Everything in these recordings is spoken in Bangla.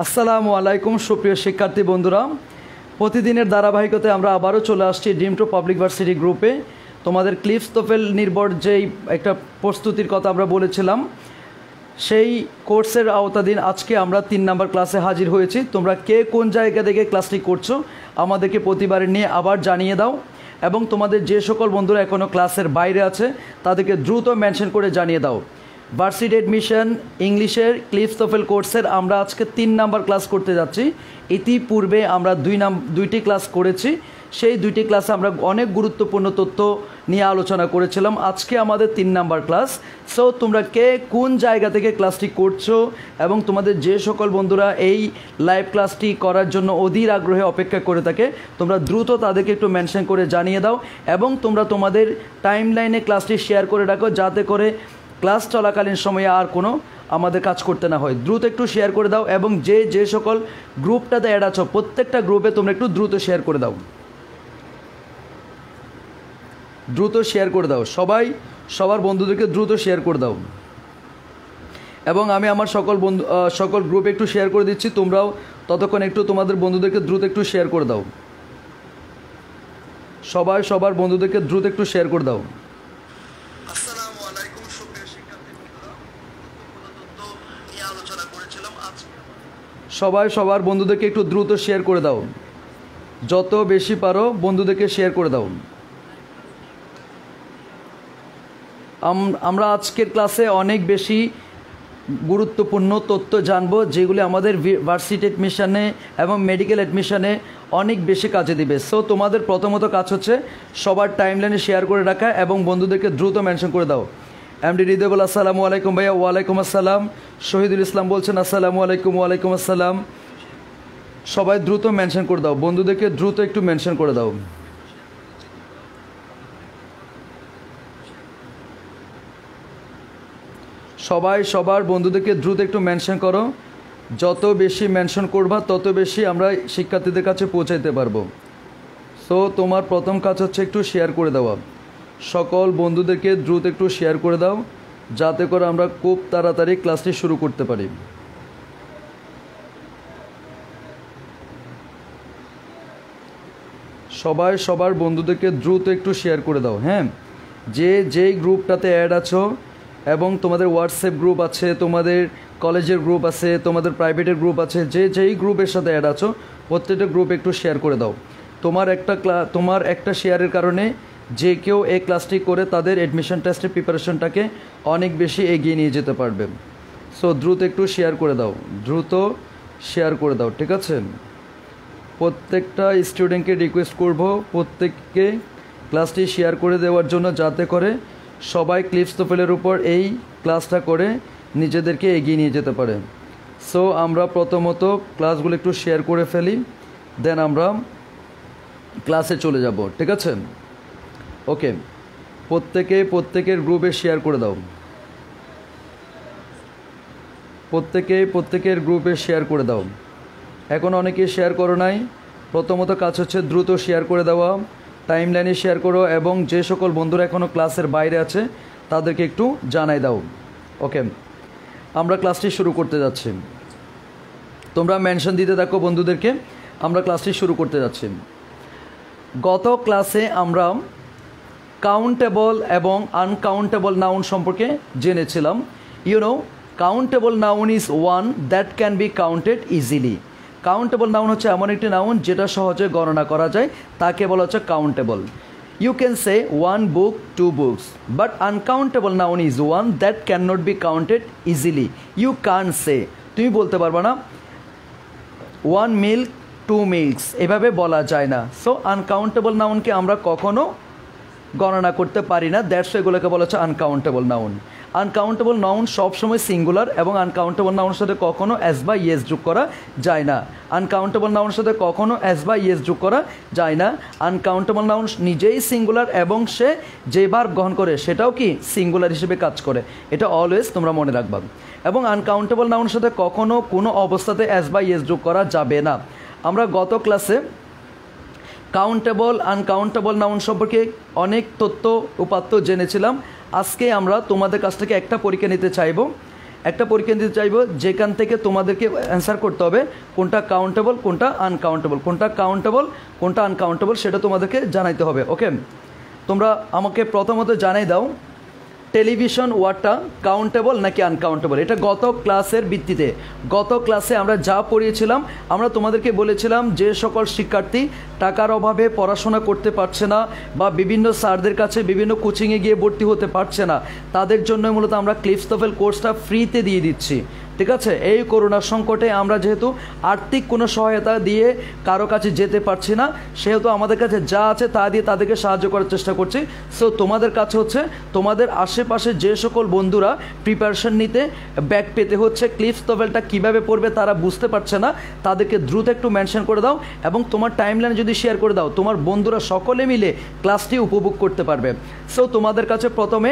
আসসালামু আলাইকুম সুপ্রিয় শিক্ষার্থী বন্ধুরা, প্রতিদিনের ধারাবাহিকতায় আমরা আবারও চলে আসছি ড্রিম টু পাবলিক ভার্সিটি গ্রুপে। তোমাদের ক্লিফস তোফেল নির্ভর যেই একটা প্রস্তুতির কথা আমরা বলেছিলাম, সেই কোর্সের আওতাধীন আজকে আমরা 3 নম্বর ক্লাসে হাজির হয়েছি। তোমরা কে কোন জায়গা থেকে ক্লাসটি করছো আমাদেরকে প্রতিবারের নিয়ে আবার জানিয়ে দাও, এবং তোমাদের যে সকল বন্ধুরা এখনও ক্লাসের বাইরে আছে তাদেরকে দ্রুত মেনশন করে জানিয়ে দাও। ভার্সিটি অ্যাডমিশন ইংলিশের ক্লিফস তোফেল কোর্সের আমরা আজকে 3 নম্বর ক্লাস করতে যাচ্ছি। ইতিপূর্বে আমরা দুইটি ক্লাস করেছি, সেই দুইটি ক্লাসে আমরা অনেক গুরুত্বপূর্ণ তথ্য নিয়ে আলোচনা করেছিলাম। আজকে আমাদের 3 নম্বর ক্লাস। সো তোমরা কে কোন জায়গা থেকে ক্লাসটি করছো এবং তোমাদের যে সকল বন্ধুরা এই লাইভ ক্লাসটি করার জন্য অধীর আগ্রহে অপেক্ষা করে থাকে, তোমরা দ্রুত তাদেরকে একটু মেনশন করে জানিয়ে দাও, এবং তোমরা তোমাদের টাইমলাইনে ক্লাসটি শেয়ার করে রাখো, যাতে করে ক্লাস চলাকালীন সময়ে আর কোনো আমাদের কাজ করতে না হয়। দ্রুত একটু শেয়ার করে দাও, এবং যে সকল গ্রুপটাতে অ্যাড আছো প্রত্যেকটা গ্রুপে তোমরা একটু দ্রুত শেয়ার করে দাও, দ্রুত শেয়ার করে দাও। সবার বন্ধুদেরকে দ্রুত শেয়ার করে দাও, এবং আমি আমার সকল গ্রুপে একটু শেয়ার করে দিচ্ছি। তোমরাও ততক্ষণ একটু তোমাদের বন্ধুদেরকে দ্রুত একটু শেয়ার করে দাও। সবার বন্ধুদেরকে দ্রুত একটু শেয়ার করে দাও। আসসালামু আলাইকুম সুপ্রিয় শিক্ষার্থী বন্ধুরা, নিয়ে আলোচনা করেছিলাম আজকে। সবার বন্ধুদেরকে একটু দ্রুত শেয়ার করে দাও, যত বেশি পারো বন্ধুদেরকে শেয়ার করে দাও। আমরা আজকের ক্লাসে অনেক বেশি গুরুত্বপূর্ণ তথ্য জানবো, যেগুলি আমাদের ভার্সিটি অ্যাডমিশনে এবং মেডিকেল অ্যাডমিশনে অনেক বেশি কাজে দিবে। সো তোমাদের প্রথমত কাজ হচ্ছে সবার টাইমলাইনে শেয়ার করে রাখা এবং বন্ধুদেরকে দ্রুত মেনশন করে দাও। এমডি হৃদয় বল আসসালামু আলাইকুম ভাইয়া। ওয়ালাইকুম আসসালাম। শহীদুল ইসলাম বলছেন আসসালামু আলাইকুম। ওয়ালাইকুম আসসালাম। সবাই দ্রুত মেনশন করে দাও, বন্ধুদেরকে দ্রুত একটু মেনশন করে দাও। সবার বন্ধুদেরকে দ্রুত একটু মেনশন করো। যত বেশি মেনশন করবা তত বেশি আমরা শিক্ষার্থীদের কাছে পৌঁছাইতে পারবো। সো তোমার প্রথম কাজ হচ্ছে একটু শেয়ার করে দেওয়া। সকল বন্ধুদেরকে দ্রুত একটু শেয়ার করে দাও, যাতে করে আমরা খুব তাড়াতাড়ি ক্লাসটি শুরু করতে পারি। সবার বন্ধুদেরকে দ্রুত একটু শেয়ার করে দাও। হ্যাঁ, যেই গ্রুপটাতে অ্যাড আছো, এবং তোমাদের হোয়াটসঅ্যাপ গ্রুপ আছে, তোমাদের কলেজের গ্রুপ আছে, তোমাদের প্রাইভেটের গ্রুপ আছে, যেই গ্রুপের সাথে অ্যাড আছো প্রত্যেকটা গ্রুপ একটু শেয়ার করে দাও। তোমার একটা শেয়ারের কারণে যে কেউ এই ক্লাসটি করে তাদের অ্যাডমিশন টেস্টের প্রিপারেশনটাকে অনেক বেশি এগিয়ে নিয়ে যেতে পারবে। সো দ্রুত একটু শেয়ার করে দাও, দ্রুত শেয়ার করে দাও, ঠিক আছে? প্রত্যেকটা স্টুডেন্টকে রিকোয়েস্ট করব প্রত্যেককে ক্লাসটি শেয়ার করে দেওয়ার জন্য, যাতে করে সবাই ক্লিফস তোফেলের উপর এই ক্লাসটা করে নিজেদেরকে এগিয়ে নিয়ে যেতে পারে। সো আমরা প্রথমত ক্লাসগুলো একটু শেয়ার করে ফেলি, দেন আমরা ক্লাসে চলে যাব, ঠিক আছে? ওকে, প্রত্যেকের গ্রুপে শেয়ার করে দাও। প্রত্যেকের গ্রুপে শেয়ার করে দাও। এখন অনেকে শেয়ার করো নাই। প্রথমত কাজ হচ্ছে দ্রুত শেয়ার করে দেওয়া, টাইমলাইনে শেয়ার করো, এবং যে সকল বন্ধুরা এখনও ক্লাসের বাইরে আছে তাদেরকে একটু জানাই দাও। ওকে, আমরা ক্লাসটি শুরু করতে যাচ্ছি। তোমরা মেনশন দিতে থাকো বন্ধুদেরকে। আমরা ক্লাসটি শুরু করতে যাচ্ছি। গত ক্লাসে আমরা কাউন্টেবল এবং আনকাউন্টেবল নাউন সম্পর্কে জেনেছিলাম। Countable noun is one that can be counted easily. Countable noun হচ্ছে এমন একটি নাউন যেটা সহজে গণনা করা যায়, তাকে বলা হচ্ছে countable. You can say 1 book 2 books, but uncountable noun is one that can not be counted easily. You can say, তুমি বলতে পারবা না 1 milk 2 milks, এভাবে বলা যায় না। সো আনকাউন্টেবল নাউনকে আমরা কখনো গণনা করতে পারি না, দ্যাটস এগুলোকে বলা হচ্ছে আনকাউন্টেবল নাউন। আনকাউন্টেবল নাউন সবসময় সিঙ্গুলার, এবং আনকাউন্টেবল নাউনের সাথে কখনো এস বা ইয়েস যোগ করা যায় না। আনকাউন্টেবল নাউনের সাথে কখনো এস বা ইয়েস যোগ করা যায় না। আনকাউন্টেবল নাউন নিজেই সিঙ্গুলার, এবং সে যে ভার্ব গ্রহণ করে সেটাও কি সিঙ্গুলার হিসেবে কাজ করে। এটা অলওয়েজ তোমরা মনে রাখবা। এবং আনকাউন্টেবল নাউনের সাথে কখনো কোনো অবস্থাতে এস বা ইয়েস যোগ করা যাবে না। আমরা গত ক্লাসে কাউন্টেবল আনকাউন্টেবল নাউন সম্পর্কে অনেক তথ্য উপাত্ত জেনেছিলাম। আজকে আমরা তোমাদের কাছ থেকে একটা পরীক্ষা নিতে চাইব, একটা পরীক্ষা দিতে চাইবো যেখান থেকে তোমাদেরকে অ্যান্সার করতে হবে কোনটা কাউন্টেবল কোনটা আনকাউন্টেবল, কোনটা কাউন্টেবল কোনটা আনকাউন্টেবল সেটা তোমাদেরকে জানাইতে হবে। ওকে, তোমরা আমাকে প্রথমত জানাই দাও টেলিভিশন ওয়ার্ডটা কাউন্টেবল নাকি আনকাউন্টেবল। এটা গত ক্লাসের ভিত্তিতে, গত ক্লাসে আমরা যা পড়িয়েছিলাম, আমরা তোমাদেরকে বলেছিলাম যে সকল শিক্ষার্থী টাকার অভাবে পড়াশোনা করতে পারছে না বা বিভিন্ন স্যারদের কাছে বিভিন্ন কোচিংয়ে গিয়ে ভর্তি হতে পারছে না, তাদের জন্য মূলত আমরা ক্লিফটোফেল কোর্সটা ফ্রিতে দিয়ে দিচ্ছি। ঠিক আছে, এই করোনা সংকটে আমরা যেহেতু আর্থিক কোনো সহায়তা দিয়ে কারো কাছে যেতে পারছি না, সেহেতু আমাদের কাছে যা আছে তা দিয়ে তাদেরকে সাহায্য করার চেষ্টা করছি। সো তোমাদের কাছে হচ্ছে তোমাদের আশেপাশে যে সকল বন্ধুরা প্রিপারেশন নিতে ব্যাক পেতে হচ্ছে, ক্লিফটোফেলটা কীভাবে পড়বে তারা বুঝতে পারছে না, তাদেরকে দ্রুত একটু মেনশন করে দাও এবং তোমার টাইমলাইনে যদি শেয়ার করে দাও, তোমার বন্ধুরা সকলে মিলে ক্লাসটি উপভোগ করতে পারবে। সো তোমাদের কাছে প্রথমে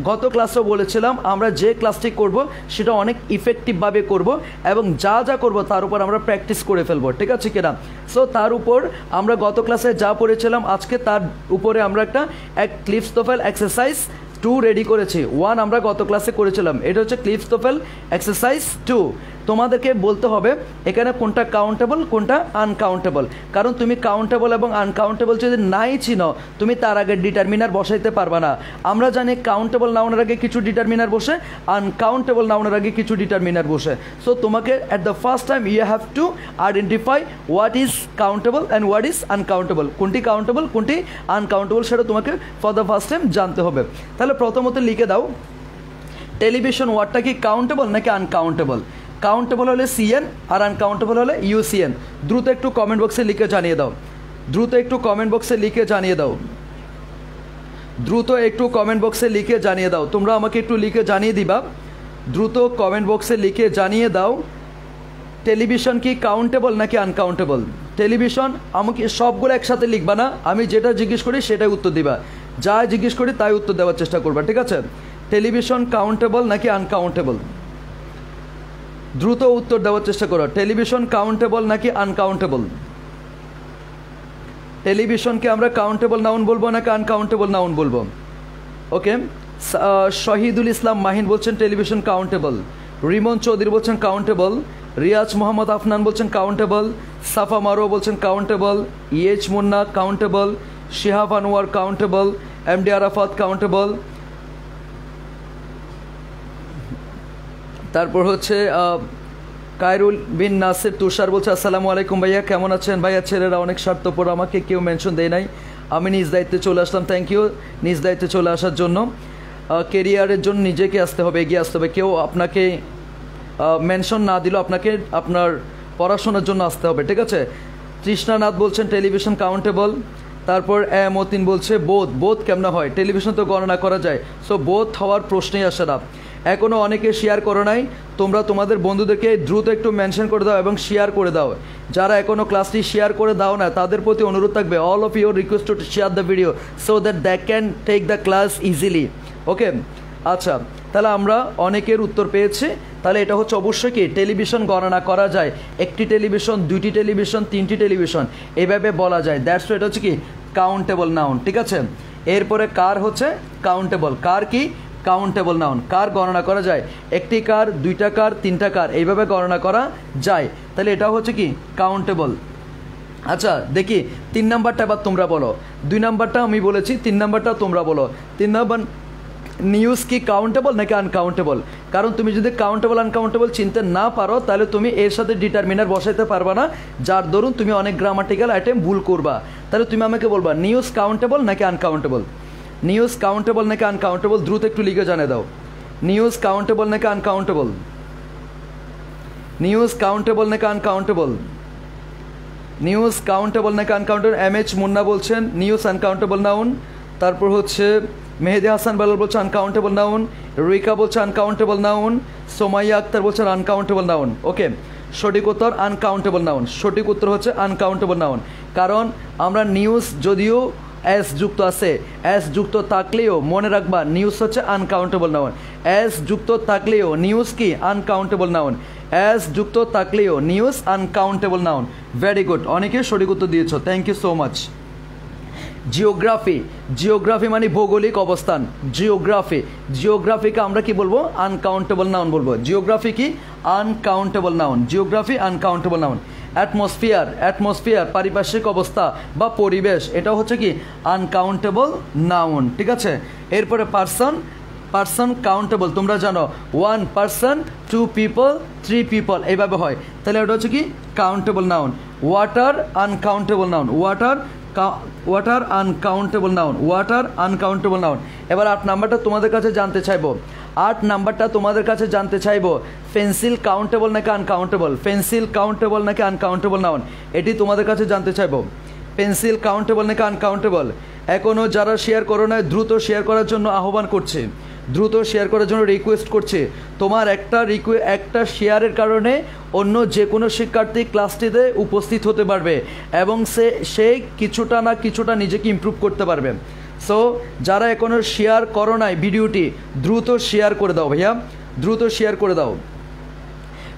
গত ক্লাসেও বলেছিলাম আমরা যে ক্লাসটি করব সেটা অনেক ইফেক্টিভভাবে করব এবং যা যা করব তার উপর আমরা প্র্যাকটিস করে ফেলবো। ঠিক আছে কিনা? সো তার উপর আমরা গত ক্লাসে যা পড়েছিলাম আজকে তার উপরে আমরা একটা ক্লিফটোফেল এক্সারসাইজ 2 রেডি করেছি। 1 আমরা গত ক্লাসে করেছিলাম, এটা হচ্ছে ক্লিফটোফেল এক্সারসাইজ 2। তোমাদেরকে বলতে হবে এখানে কোনটা কাউন্টেবল কোনটা আনকাউন্টেবল, কারণ তুমি কাউন্টেবল এবং আনকাউন্টেবল যদি নাই চিনো তুমি তার আগে ডিটারমিনার বসাইতে পারবে না। আমরা জানি কাউন্টেবল নাউনের আগে কিছু ডিটারমিনার বসে, আনকাউন্টেবল নাউনের আগে কিছু ডিটারমিনার বসে। সো তোমাকে at the first time you have to identify what is countable and what is uncountable, কোনটি কাউন্টেবল কোনটি আনকাউন্টেবল সেটা তোমাকে ফর দ্য ফার্স্ট টাইম জানতে হবে। তাহলে প্রথমত লিখে দাও টেলিভিশন ওয়ার্ডটা কি কাউন্টেবল নাকি আনকাউন্টেবল। কাউন্টেবল হলে সিএন আর আনকাউন্টেবল হলে ইউসিএন। দ্রুত একটু কমেন্ট বক্সে লিখে জানিয়ে দাও, দ্রুত একটু কমেন্ট বক্সে লিখে জানিয়ে দাও, দ্রুত একটু কমেন্ট বক্সে লিখে জানিয়ে দাও। তোমরা আমাকে একটু লিখে জানিয়ে দিবা, দ্রুত কমেন্ট বক্সে লিখে জানিয়ে দাও টেলিভিশন কি কাউন্টেবল নাকি আনকাউন্টেবল। টেলিভিশন আমাকে সবগুলো একসাথে লিখবা না, আমি যেটা জিজ্ঞেস করি সেটাই উত্তর দিবা, যা জিজ্ঞেস করি তাই উত্তর দেওয়ার চেষ্টা করবা। ঠিক আছে, টেলিভিশন কাউন্টেবল নাকি আনকাউন্টেবল, দ্রুত উত্তর দেওয়ার চেষ্টা করো। টেলিভিশন কাউন্টেবল নাকি আনকাউন্টেবল, টেলিভিশনকে আমরা কাউন্টেবল নাউন বলবো নাকি আনকাউন্টেবল নাউন বলবো। ওকে, শহীদুল ইসলাম মাহিন বলছেন টেলিভিশন কাউন্টেবল, রিমন চৌধুরী বলছেন কাউন্টেবল, রিয়াজ মোহাম্মদ আফনান বলছেন কাউন্টেবল, সাফা মারো বলছেন countable, E H Munna countable, Shihab Anwar countable, MD Arafat countable. তারপর হচ্ছে কায়রুল বিন নাসির তুষার বলছে আসসালামু আলাইকুম ভাইয়া, কেমন আছেন ভাইয়া? ছেলেরা অনেক স্বার্থপর, আমাকে কেউ মেনশন দেয় নাই, আমি নিজ দায়িত্বে চলে আসলাম। থ্যাংক ইউ নিজ দায়িত্বে চলে আসার জন্য। কেরিয়ারের জন্য নিজেকে আসতে হবে, এগিয়ে আসতে হবে। কেউ আপনাকে মেনশন না দিলেও আপনাকে আপনার পড়াশোনার জন্য আসতে হবে। ঠিক আছে, তৃষ্ণানাথ বলছেন টেলিভিশন কাউন্টেবল। তারপর মতিন বলছে বোধ কেমন হয়, টেলিভিশন তো গণনা করা যায়, সো বোধ হওয়ার প্রশ্নই আসে না। এখনও অনেকে শেয়ার করো নাই, তোমরা তোমাদের বন্ধুদেরকে দ্রুত একটু মেনশন করে দাও এবং শেয়ার করে দাও। যারা এখনও ক্লাসটি শেয়ার করে দাও না তাদের প্রতি অনুরোধ থাকবে, all of your request to share the video so that the can take the class easily. Okay, আচ্ছা, তাহলে আমরা অনেকের উত্তর পেয়েছি। তাহলে এটা হচ্ছে অবশ্যই কি টেলিভিশন গণনা করা যায়, একটি টেলিভিশন, দুইটি টেলিভিশন, তিনটি টেলিভিশন, এইভাবে বলা যায়। দ্যাটস এটা হচ্ছে কি কাউন্টেবল নাউন। ঠিক আছে, এরপরে কার হচ্ছে কাউন্টেবল, কার কি কাউন্টেবল নাউন, কার গণনা করা যায়, একটি কার, দুইটা কার, তিনটা কার, এইভাবে গণনা করা যায়। তাহলে এটা হচ্ছে কি কাউন্টেবল। আচ্ছা দেখি 3 নাম্বারটা এবার তোমরা বলো, 2 নাম্বারটা আমি বলেছি, 3 নাম্বারটা তোমরা বলো। 3 নাম্বার নিউজ কি কাউন্টেবল নাকি আনকাউন্টেবল? কারণ তুমি যদি কাউন্টেবল আনকাউন্টেবল চিনতে না পারো তাহলে তুমি এর সাথে ডিটারমিনার বসাইতে পারবা না, যার দরুন তুমি অনেক গ্রামাটিক্যাল আইটেম ভুল করবা। তাহলে তুমি আমাকে বলবা নিউজ কাউন্টেবল নাকি আনকাউন্টেবল, নিউজ কাউন্টেবল নাকি আনকাউন্টেবল, দ্রুত একটু লিখে জানিয়ে দাও। নিউজ কাউন্টেবল নাকি আনকাউন্টেবল, নিউজ কাউন্টেবল নাকি আনকাউন্টেবল, নিউজ কাউন্টেবল নাকি আনকাউন্টেবল। MH মুন্না বলছেন নিউজ আনকাউন্টেবল নাউন। তারপর হচ্ছে মেহেদি হাসান বেলাল বলছে আনকাউন্টেবল নাউন, রিকা বলছে আনকাউন্টেবল নাউন, সোমাইয়া আক্তার বলছেন আনকাউন্টেবল নাউন। ওকে, সঠিক উত্তর আনকাউন্টেবল নাউন, সঠিক উত্তর হচ্ছে আনকাউন্টেবল নাউন। কারণ আমরা নিউজ যদিও এস যুক্ত আছে, এস যুক্ত থাকলেও মনে রাখবা নিউজ হচ্ছে আনকাউন্টেবল নাউন। এস যুক্ত থাকলেও নিউজ কি আনকাউন্টেবল নাউন, এস যুক্ত থাকলেও news uncountable noun. Very good, অনেকে সঠিক উত্তর দিয়েছ, thank you so much. Geography, geography মানে ভৌগোলিক অবস্থান। জিওগ্রাফি, জিওগ্রাফিকে আমরা কি বলবো? আনকাউন্টেবল নাউন বলবো। জিওগ্রাফি কি? Uncountable noun. Geography uncountable noun. Atmosphere, atmosphere পারিপার্শ্বিক অবস্থা বা পরিবেশ, এটাও হচ্ছে কি আনকাউন্টেবল নাউন। ঠিক আছে, এরপরে পার্সন, পার্সন কাউন্টেবল, তোমরা জানো 1 পার্সন 2 পিপল 3 পিপল এইভাবে হয়, তাহলে ওটা হচ্ছে কি countable noun. Water uncountable noun, water water uncountable noun, water uncountable noun. এবার 8 নাম্বারটা তোমাদের কাছে জানতে চাইবো, 8 নাম্বারটা তোমাদের কাছে জানতে চাইবো পেন্সিল কাউন্টেবল নাকি আনকাউন্টেবল, পেন্সিল কাউন্টেবল নাকি আনকাউন্টেবল নাউন, এটি তোমাদের কাছে জানতে চাইবো। পেন্সিল কাউন্টেবল নাকি আনকাউন্টেবল? এখনও যারা শেয়ার করো না দ্রুত শেয়ার করার জন্য আহ্বান করছে, দ্রুত শেয়ার করার জন্য রিকোয়েস্ট করছে। তোমার একটা শেয়ারের কারণে অন্য যে কোনো শিক্ষার্থী ক্লাসটিতে উপস্থিত হতে পারবে এবং সে কিছুটা না কিছুটা নিজেকে ইমপ্রুভ করতে পারবে। সো যারা এখনও শেয়ার করো নাই ভিডিওটি, দ্রুত শেয়ার করে দাও ভাইয়া, দ্রুত শেয়ার করে দাও।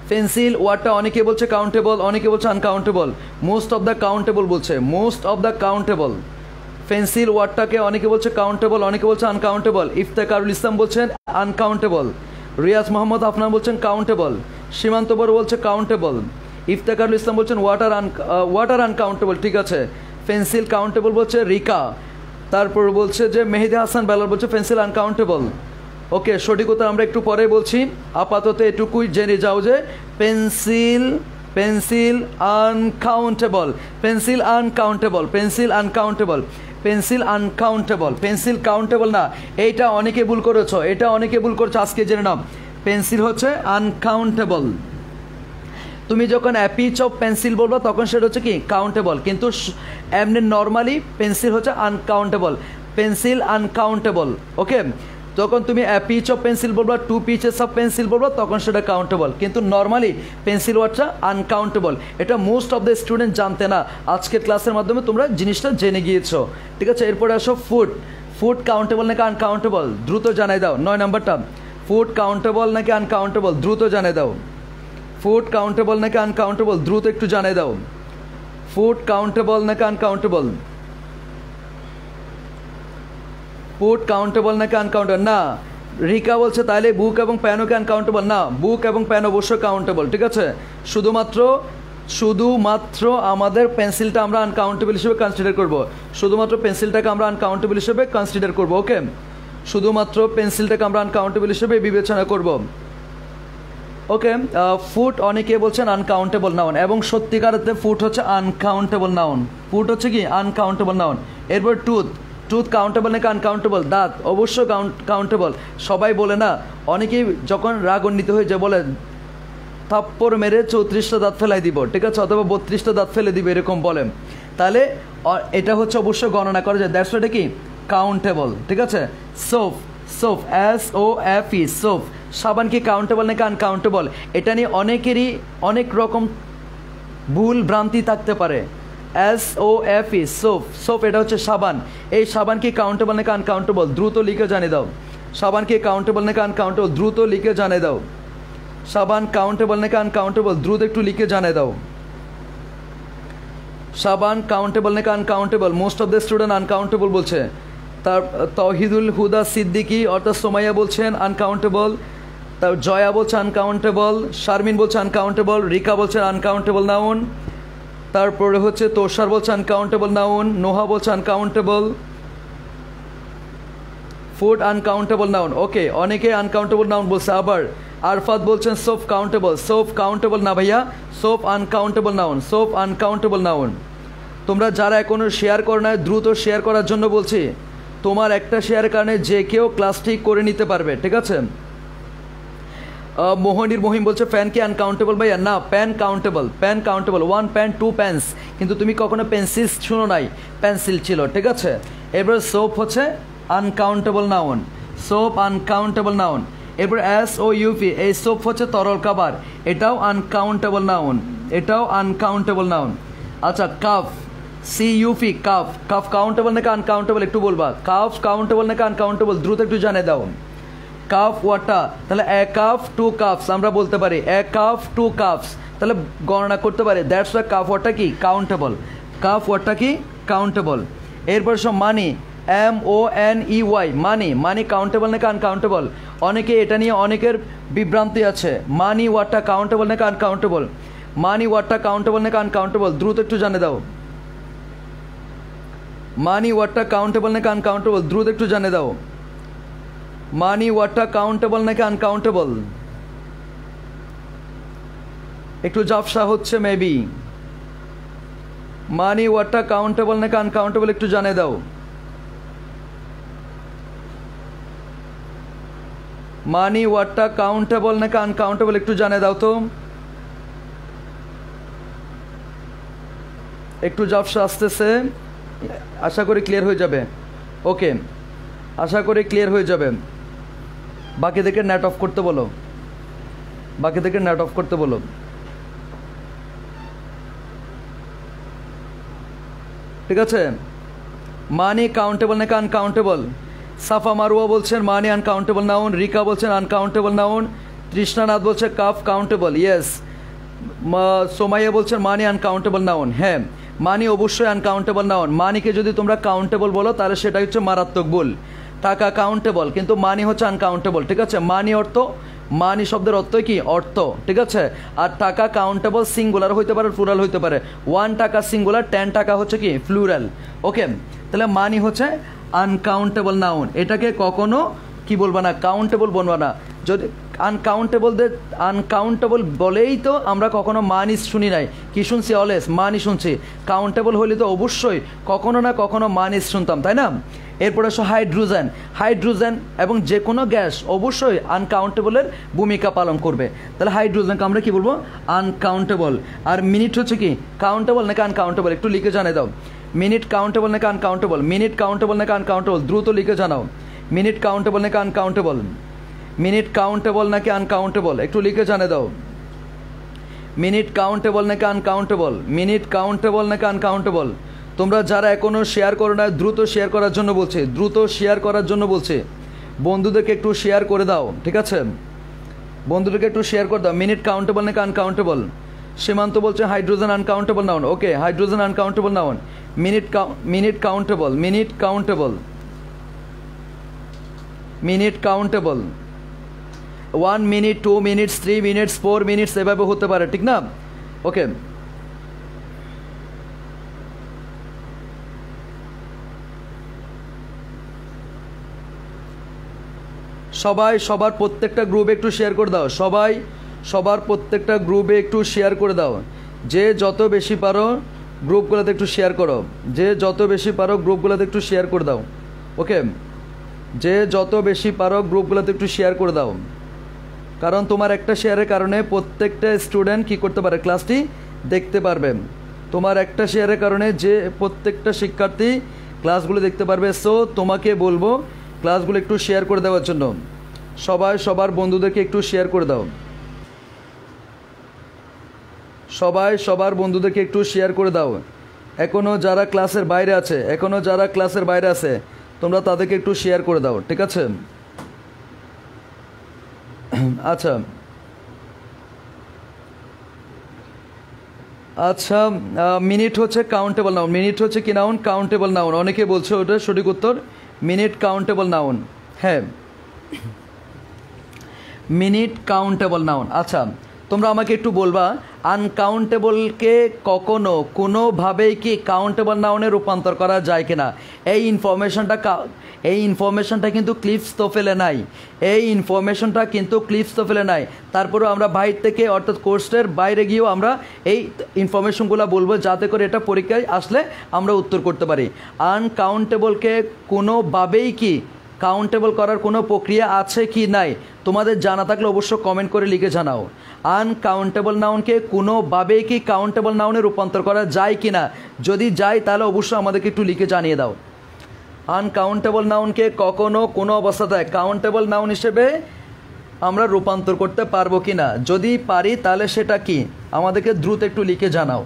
পেন্সিল ওয়ার্ডটা অনেকে বলছে কাউন্টেবল, অনেকে বলছে uncountable, most of the countable বলছে, most of the countable. Pencil ওয়ার্ডটাকে অনেকে বলছে কাউন্টেবল, অনেকে বলছে আনকাউন্টেবল। ইফতেখারুল ইসলাম বলছেন আনকাউন্টেবল, রিয়াজ মোহাম্মদ আফনান বলছেন কাউন্টেবল, সীমান্ত বড় বলছে কাউন্টেবল, ইফতেখারুল ইসলাম বলছেন ওয়াটার আনকাউন্টেবল। ঠিক আছে, পেন্সিল কাউন্টেবল বলছে রিকা, তারপর বলছে যে মেহেদি হাসান বেলাল বলছে পেন্সিল আনকাউন্টেবল। ওকে, সঠিক উত্তর আমরা একটু পরে বলছি, আপাতত এটুকুই জেনে যাও যে pencil uncountable, pencil uncountable, pencil uncountable, pencil uncountable, pencil countable না, এইটা অনেকে ভুল করেছো, এটা অনেকে ভুল করছো, আজকে জেনে নাও পেন্সিল হচ্ছে আনকাউন্টেবল। তুমি যখন পিচ অফ পেন্সিল বলবো তখন সেটা হচ্ছে কি কাউন্টেবল, কিন্তু এমনি নর্মালি পেন্সিল হচ্ছে আনকাউন্টেবল, পেন্সিল আনকাউন্টেবল। ওকে, যখন তুমি পিচ অফ পেন্সিল বলবা, 2 পিচেস অফ পেন্সিল বলবা তখন সেটা কাউন্টেবল, কিন্তু নর্মালি পেন্সিল ওয়ার্ডটা আনকাউন্টেবল। এটা মোস্ট অফ দ্য স্টুডেন্ট জানতে না, আজকের ক্লাসের মাধ্যমে তোমরা জিনিসটা জেনে গিয়েছো। ঠিক আছে, এরপরে আসো ফুড, ফুড কাউন্টেবল নাকি আনকাউন্টেবল, দ্রুত জানাই দাও। 9 নাম্বারটা, ফুড কাউন্টেবল নাকি আনকাউন্টেবল, দ্রুত জানাই দাও। ফুড কাউন্টেবল নাকি আনকাউন্টেবল, দ্রুত একটু জানাই দাও। ফুড কাউন্টেবল নাকি আনকাউন্টেবল, ফুড কাউন্টেবল নাকি আনকাউন্টেবল? না, রিকা বলছে তাহলে বুক এবং প্যানও কি আনকাউন্টেবল? না, বুক এবং প্যান অবশ্যই কাউন্টেবল। ঠিক আছে, শুধুমাত্র আমাদের পেন্সিলটা আমরা আনকাউন্টেবল হিসেবে কনসিডার করব, শুধুমাত্র পেন্সিলটাকে আমরা আনকাউন্টেবল হিসেবে কনসিডার করব। ওকে, শুধুমাত্র পেন্সিলটাকে আমরা আনকাউন্টেবল হিসেবে বিবেচনা করব। ওকে, ফুট অনেকে বলছেন আনকাউন্টেবল নাউন এবং সত্যিকারতে ফুট হচ্ছে আনকাউন্টেবল নাউন, ফুট হচ্ছে কি আনকাউন্টেবল নাউন। এরপর টুথ, টুথ কাউন্টেবল নাকি আনকাউন্টেবল? দাঁত অবশ্যই কাউন্টেবল। সবাই বলে না, অনেকেই যখন রাগান্বিত হয়ে যায় বলে থাপ্পড় মেরে 34টা দাঁত ফেলাই দিব, ঠিক আছে, অথবা 32টা দাঁত ফেলে দিব, এরকম বলেন, তাহলে এটা হচ্ছে অবশ্যই গণনা করা যায়, দ্যাটস এটা কি কাউন্টেবল। ঠিক আছে, সোপ, সোপ SOFE, সোপ, সাবান কি কাউন্টেবল নাকি আনকাউন্টেবল? এটা নিয়ে অনেকেরই অনেক রকম ভুল ভ্রান্তি থাকতে পারে। SOFE, সোপ, সোপ এটা হচ্ছে সাবান, এই সাবান কি কাউন্টেবল নাকি আনকাউন্টেবল? দ্রুত লিখে জানিয়ে দাও। সাবান কি কাউন্টেবল নাকি আনকাউন্টেবল? দ্রুত লিখে জানিয়ে দাও। সাবান কাউন্টেবল নাকি আনকাউন্টেবল? দ্রুত একটু লিখে জানিয়ে দাও। সাবান কাউন্টেবল নাকি uncountable? Most of the student uncountable বলছে। তার তৌহিদুল হুদা সিদ্দিকী অর্থাৎ সোমাইয়া বলছেন আনকাউন্টেবল, তার জয়া বলছে আনকাউন্টেবল, শারমিন বলছে আনকাউন্টেবল, রিকা বলছে আনকাউন্টেবল নাউন, তারপরে হচ্ছে তোষার বলছে আনকাউন্টেবল নাউন, নোহা বলছে আনকাউন্টেবল, ফুড আনকাউন্টেবল নাউন। ওকে, অনেকে আনকাউন্টেবল নাউন বলছে। আবার আরফাত বলছেন সোপ কাউন্টেবল, সোপ কাউন্টেবল না ভাইয়া, soap uncountable noun, soap uncountable noun. তোমরা যারা এখনো শেয়ার করো না দ্রুত শেয়ার করার জন্য বলছি, তোমার একটা শেয়ারের কারণে যে কেউ ক্লাস ঠিক করে নিতে পারবে। ঠিক আছে, মোহনির মহিম বলছে প্যান কি আনকাউন্টেবল ভাইয়া? না, pan countable, pan countable, 1 pan 2 pans, কিন্তু তুমি কখনো পেন্সিল শুনো নাই, পেন্সিল ছিল। ঠিক আছে, এবার সোপ হচ্ছে uncountable noun, soap uncountable noun. এরপর SOUP, এই সোপ হচ্ছে তরল খাবার, এটাও আনকাউন্টেবল নাউন, এটাও আনকাউন্টেবল নাউন। আচ্ছা, calf, CUP, calf, calf countable নাকি আনকাউন্টেবল একটু বলবা। কাফ কাউন্টেবল নাকি আনকাউন্টেবল? দ্রুত একটু জানিয়ে দাও। কাফ ওয়াটার, তাহলে 1 কাপ 2 কাপস আমরা বলতে পারি, 1 কাপ 2 কাপস, তাহলে গণনা করতে পারি, দ্যাটস ওয়াই কাফ ওয়াটার কি কাউন্টেবল, কাফ ওয়াটার কি কাউন্টেবল। এরপর সব মানি, MONEY, মানি। মানি কাউন্টেবল নাকি আনকাউন্টেবল? অনেকে এটা নিয়ে অনেকের বিভ্রান্তি আছে। মানি ওয়ার্ডটা কাউন্টেবল নাকি আনকাউন্টেবল? মানি ওয়ার্ডটা কাউন্টেবল নাকি আনকাউন্টেবল? দ্রুত একটু জানে দাও। মানি ওয়ার্ডটা কাউন্টেবল নাকি আনকাউন্টেবল? দ্রুত একটু জানে দাও। মানি ওয়ার্ডটা কাউন্টেবল নাকি আনকাউন্টেবল? একটু জাফসা হচ্ছে মেবি। মানি ওয়ার্ডটা কাউন্টেবল নাকি আনকাউন্টেবল একটু জানে দাও। মানি ওয়ার্ডটা কাউন্টেবল নাকি আনকাউন্টেবল একটু জানে দাও তো। একটু জাফসা আসতেছে, আশা করি ক্লিয়ার হয়ে যাবে। ওকে, আশা করি ক্লিয়ার হয়ে যাবে। বাকিদেরকে নেট অফ করতে বলো, বাকিদেরকে নেট অফ করতে বলো। ঠিক আছে, মানি কাউন্টেবল নাকি আনকাউন্টেবল? সাফা মারুয়া বলছেন মানি আনকাউন্টেবল নাউন, রিকা বলছেন আনকাউন্টেবল নাউন, তৃষ্ণানাথ বলছে কাফ কাউন্টেবল, ইয়েস। সোমাইয়া বলছেন মানি আনকাউন্টেবল নাউন। হ্যাঁ, মানি অবশ্যই আনকাউন্টেবল নাউন। মানিকে যদি তোমরা কাউন্টেবল বলো তাহলে সেটা হচ্ছে মারাত্মক ভুল। টাকা কাউন্টেবল, কিন্তু মানি হচ্ছে আনকাউন্টেবল। ঠিক আছে, মানি অর্থ, মানি শব্দের অর্থ কি? অর্থ। ঠিক আছে, আর টাকা কাউন্টেবল সিঙ্গুলার হইতে পারে, প্লুরাল হইতে পারে। 1 টাকা সিঙ্গুলার, 10 টাকা হচ্ছে কি? প্লুরাল। ওকে, তাহলে মানি হচ্ছে আনকাউন্টেবল নাউন। এটাকে কখনো কি বলবা না? কাউন্টেবল বলবা না। যদি আনকাউন্টেবল বলেই তো আমরা কখনো মানি শুনি নাই। কি শুনছি? অলওয়েজ মানি শুনছি। কাউন্টেবল হলে তো অবশ্যই কখনো না কখনো মানি শুনতাম, তাই না? এরপরে আসো হাইড্রোজেন। হাইড্রোজেন এবং যে কোনো গ্যাস অবশ্যই আনকাউন্টেবলের ভূমিকা পালন করবে। তাহলে হাইড্রোজেনকে আমরা কি বলবো? আনকাউন্টেবল। আর মিনিট হচ্ছে কি? কাউন্টেবল নাকি আনকাউন্টেবল? একটু লিখে জানিয়ে দাও। মিনিট কাউন্টেবল নাকি আনকাউন্টেবল? মিনিট কাউন্টেবল নাকি আনকাউন্টেবল? দ্রুত লিখে জানাও। মিনিট কাউন্টেবল নাকি আনকাউন্টেবল? মিনিট কাউন্টেবল নাকি আনকাউন্টেবল? একটু লিখে জানিয়ে দাও। মিনিট কাউন্টেবল নাকি আনকাউন্টেবল? মিনিট কাউন্টেবল নাকি আনকাউন্টেবল? তোমরা যারা এখনও শেয়ার করো না, দ্রুত শেয়ার করার জন্য বলছে, দ্রুত শেয়ার করার জন্য বলছে। বন্ধুদেরকে একটু শেয়ার করে দাও। ঠিক আছে, বন্ধুদেরকে একটু শেয়ার করে দাও। মিনিট কাউন্টেবল নাকি আনকাউন্টেবল? সীমান্ত বলছে hydrogen uncountable noun. Okay, hydrogen uncountable noun. Minute countable, minute countable, minute countable. 1 minute, 2 minutes, 3 minutes, 4 minutes এভাবে হতে পারে, ঠিক না? ওকে, সবাই সবার প্রত্যেকটা গ্রুপে একটু শেয়ার করে দাও। সবাই সবার প্রত্যেকটা গ্রুপে একটু শেয়ার করে দাও। যে যত বেশি পারো গ্রুপগুলোতে একটু শেয়ার করো। যে যত বেশি পারো গ্রুপগুলোতে একটু শেয়ার করে দাও। ওকে, যে যত বেশি পারো গ্রুপগুলোতে একটু শেয়ার করে দাও। কারণ তোমার একটা শেয়ারের কারণে প্রত্যেকটা স্টুডেন্ট কী করতে পারে? ক্লাসটি দেখতে পারবে। তোমার একটা শেয়ারের কারণে যে প্রত্যেকটা শিক্ষার্থী ক্লাসগুলো দেখতে পারবে। সো তোমাকে বলবো ক্লাসগুলো একটু শেয়ার করে দেওয়ার জন্য। সবাই সবার বন্ধুদেরকে একটু শেয়ার করে দাও। সবাই সবার বন্ধুদেরকে একটু শেয়ার করে দাও। এখনও যারা ক্লাসের বাইরে আছে, এখনও যারা ক্লাসের বাইরে আছে, তোমরা তাদেরকে একটু শেয়ার করে দাও। ঠিক আছে, আচ্ছা আচ্ছা। মিনিট হচ্ছে কাউন্টেবল নাউন। মিনিট হচ্ছে কি নাউন? Countable noun. অনেকে বলছে ওটা সঠিক উত্তর মিনিট কাউন্টেবল নাউন। হ্যাঁ, মিনিট কাউন্টেবল নাউন। আচ্ছা, তোমরা আমাকে একটু বলবা আনকাউন্টেবলকে কখনো কোনোভাবেই কি কাউন্টেবল নাউনে রূপান্তর করা যায় কিনা? এই ইনফরমেশনটা কিন্তু ক্লিপস তো ফেলে নাই। এই ইনফরমেশনটা কিন্তু ক্লিপস তো ফেলে নাই। তারপরেও আমরা বাইরে থেকে, অর্থাৎ কোর্সের বাইরে গিয়েও আমরা এই ইনফরমেশনগুলো বলবো, যাতে করে এটা পরীক্ষায় আসলে আমরা উত্তর করতে পারি। আনকাউন্টেবলকে কোনোভাবেই কি কাউন্টেবল করার কোনো প্রক্রিয়া আছে কি নাই? তোমাদের জানা থাকলে অবশ্য কমেন্ট করে লিখে জানাও। আনকাউন্টেবল নাউনকে কোনোভাবেই কি কাউন্টেবল নাউনে রূপান্তর করা যায় কি না? যদি যায় তাহলে অবশ্যই আমাদেরকে একটু লিখে জানিয়ে দাও। আনকাউন্টেবল নাউনকে কখনো কোনো অবস্থাতে কাউন্টেবল নাউন হিসেবে আমরা রূপান্তর করতে পারবো কি না? যদি পারি তাহলে সেটা কি আমাদেরকে দ্রুত একটু লিখে জানাও।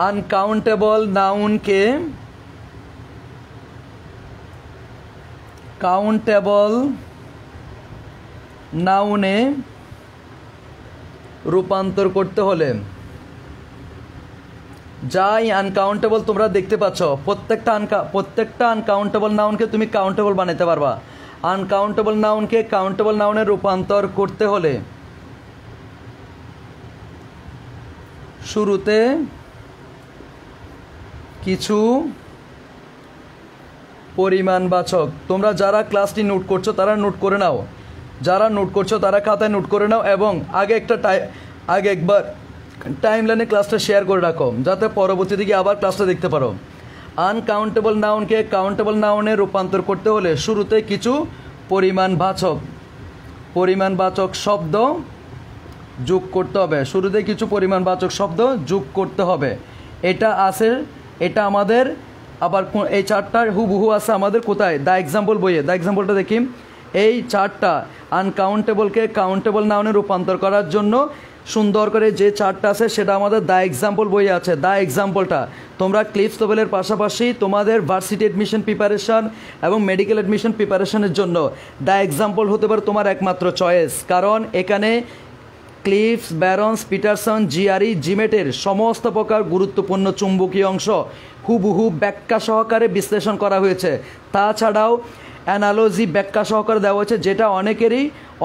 আনকাউন্টেবল নাউনকে কাউন্টেবল নাউনে রূপান্তর করতে হলে, যাই আনকাউন্টেবল তোমরা দেখতে পাচ্ছ, প্রত্যেকটা আনকাউন্টেবল নাউনকে তুমি কাউন্টেবল বানাতে পারবা। আনকাউন্টেবল নাউনকে কাউন্টেবল নাউনে রূপান্তর করতে হলে শুরুতে কিছু পরিমাণবাচক, তোমরা যারা ক্লাসটি নোট করছো তারা নোট করে নাও, যারা নোট করছো তারা খাতায় নোট করে নাও, এবং আগে একবার টাইমলাইনে ক্লাসটা শেয়ার করে রাখো যাতে পরবর্তীতে গিয়ে আবার ক্লাসটা দেখতে পারো। আনকাউন্টেবল নাউনকে কাউন্টেবল নাউনে রূপান্তর করতে হলে শুরুতে কিছু পরিমাণবাচক শব্দ যোগ করতে হবে। শুরুতে কিছু পরিমাণবাচক শব্দ যোগ করতে হবে। এটা আমাদের আবার এই চারটার হুবহু আছে আমাদের কোথায়? দ্য এক্সাম্পল বইয়ে। দ্য এক্সাম্পলটা দেখি। এই চারটা আনকাউন্টেবলকে কাউন্টেবল নাউনে রূপান্তর করার জন্য সুন্দর করে যে চারটা আছে সেটা আমাদের দ্য এক্সাম্পল বইয়ে আছে। দ্য এক্সাম্পলটা তোমরা ক্লিপস লেভেলের পাশাপাশি তোমাদের ভার্সিটি অ্যাডমিশন প্রিপারেশন এবং মেডিকেল অ্যাডমিশন প্রিপারেশনের জন্য দ্য এক্সাম্পল হতে পারে তোমার একমাত্র চয়েস, কারণ এখানে ক্লিপস, ব্যারন্স, পিটারসন, জিআরই, জিমেটের সমস্ত প্রকার গুরুত্বপূর্ণ চুম্বকীয় অংশ হুবহু ব্যাখ্যা সহকারে বিশ্লেষণ করা হয়েছে। তাছাড়াও অ্যানালজি ব্যাখ্যা সহকারে দেওয়া হয়েছে, যেটা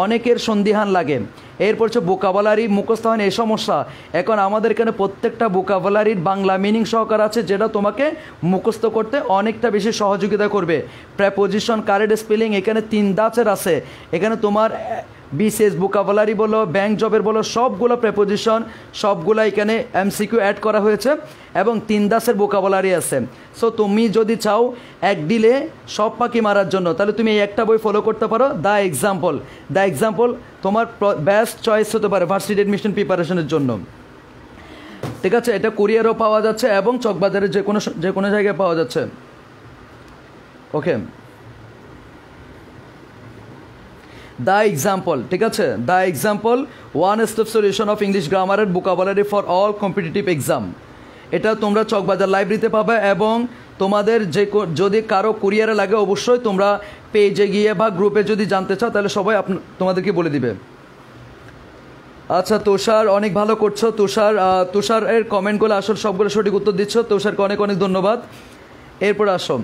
অনেকের সন্দিহান লাগে। এরপর হচ্ছে ভোকাবুলারি মুখস্থ হয় এই সমস্যা। এখন আমাদের এখানে প্রত্যেকটা ভোকাবুলারির বাংলা মিনিং সহকার আছে, যেটা তোমাকে মুখস্থ করতে অনেকটা বেশি সহযোগিতা করবে। প্রেপোজিশন, কারেক্ট স্পেলিং এখানে 3 ধাঁচের আছে। এখানে তোমার বিশেষ ভোকাবুলারি বলো, ব্যাংক জবের বলো, সবগুলো প্রেপোজিশন সবগুলো এখানে এমসিকিউ অ্যাড করা হয়েছে এবং 3 ধাঁচের ভোকাবুলারি আছে। সো তুমি যদি চাও এক ডিলে সব পাখি মারার জন্য, তাহলে তুমি এই একটা বই ফলো করতে পারো, দ্য এক্সাম্পল। দ্য এক্সাম্পল তোমার বেস্ট চয়েস হতে পারে ভার্সিটি অ্যাডমিশন প্রিপারেশনের জন্য। ঠিক আছে, এটা কুরিয়ারও পাওয়া যাচ্ছে এবং চকবাজারে যে কোনো জায়গায় পাওয়া যাচ্ছে। ওকে, দ্য এক্সাম্পল, ঠিক আছে, the example one step solution of English grammar and vocabulary for all competitive exam. এটা তোমরা চকবাজার লাইব্রেরিতে পাবে, এবং তোমাদের যদি কারো কুরিয়ারে লাগে অবশ্যই তোমরা পেজে গিয়ে বা গ্রুপে যদি জানতে চাও তাহলে সবাই তোমাদেরকে বলে দিবে। আচ্ছা, তুষার অনেক ভালো করছো। তুষারের কমেন্টগুলো আসলে সবগুলো সঠিক উত্তর দিচ্ছ। তুষারকে অনেক ধন্যবাদ। এরপর আসো,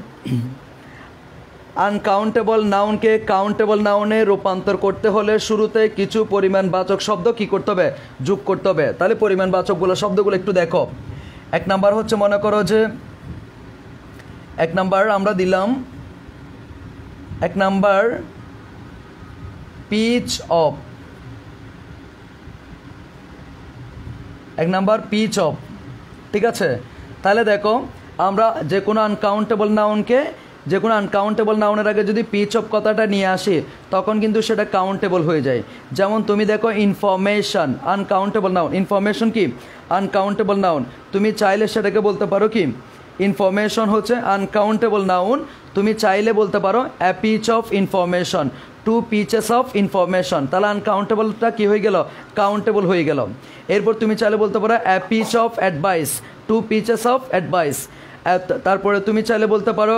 আনকাউন্টেবল নাউনকে কাউন্টেবল নাউনে রূপান্তর করতে হলে শুরুতে কিছু পরিমাণবাচক শব্দ কি করতে হবে? যোগ করতে হবে। তাহলে পরিমাণবাচকগুলো শব্দগুলো একটু দেখো। 1 নাম্বার হচ্ছে, মনে করো যে 1 নাম্বার আমরা দিলাম, 1 number piece of. 1 number piece of, ঠিক আছে। তাহলে দেখো, আমরা যে কোনো আনকাউন্টেবল নাউনের আগে যদি পিচ অফ কথাটা নিয়ে আসি তখন কিন্তু সেটা কাউন্টেবল হয়ে যায়। যেমন তুমি দেখো ইনফরমেশন, আনকাউন্টেবল নাউন। ইনফরমেশন কি? Uncountable noun. তুমি চাইলে সেটাকে বলতে পারো কি? ইনফরমেশন হচ্ছে আনকাউন্টেবল নাউন। তুমি চাইলে বলতে পারো a piece of information, 2 pieces of information. তাহলে আনকাউন্টেবলটা কি হয়ে গেল? কাউন্টেবল হয়ে গেল। এরপর তুমি চাইলে বলতে পারো a piece of advice, 2 pieces of advice. তারপরে তুমি চাইলে বলতে পারো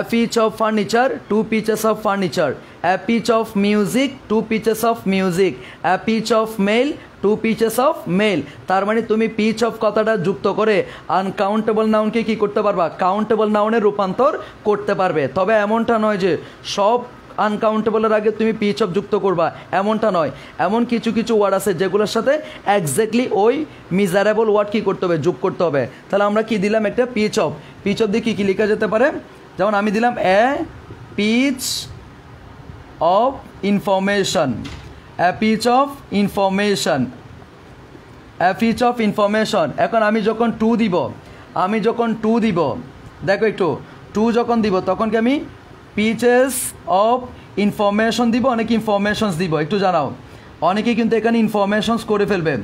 a piece of furniture, 2 pieces of furniture. A piece of music, 2 pieces of music. A piece of mail, 2 pieces of mail. তার মানে তুমি পিচ অফ কথাটা যুক্ত করে আনকাউন্টেবল নাউনকে কি করতে পারবা? কাউন্টেবল নাউনে রূপান্তর করতে পারবে। তবে এমনটা নয় যে সব আনকাউন্টেবলের আগে তুমি পিচ অফ যুক্ত করবা, এমনটা নয়। এমন কিছু ওয়ার্ড আছে যেগুলোর সাথে এক্স্যাক্টলি ওই মিজারেবল ওয়ার্ড কি করতে হবে? যোগ করতে হবে। তাহলে আমরা কি দিলাম? একটা পিচ অফ। পিচ অফ দিয়ে কি লেখা যেতে পারে? যেমন আমি দিলাম a piece of information, a piece of information, a piece of information. এখন আমি যখন টু দিব, দেখো একটু, টু যখন দিব তখন কি আমি পিচেস অফ ইনফরমেশন দিব, অনেক ইনফরমেশনস দিব। একটু জানাও, অনেকে কিন্তু এখানে ইনফরমেশনস করে ফেলবে,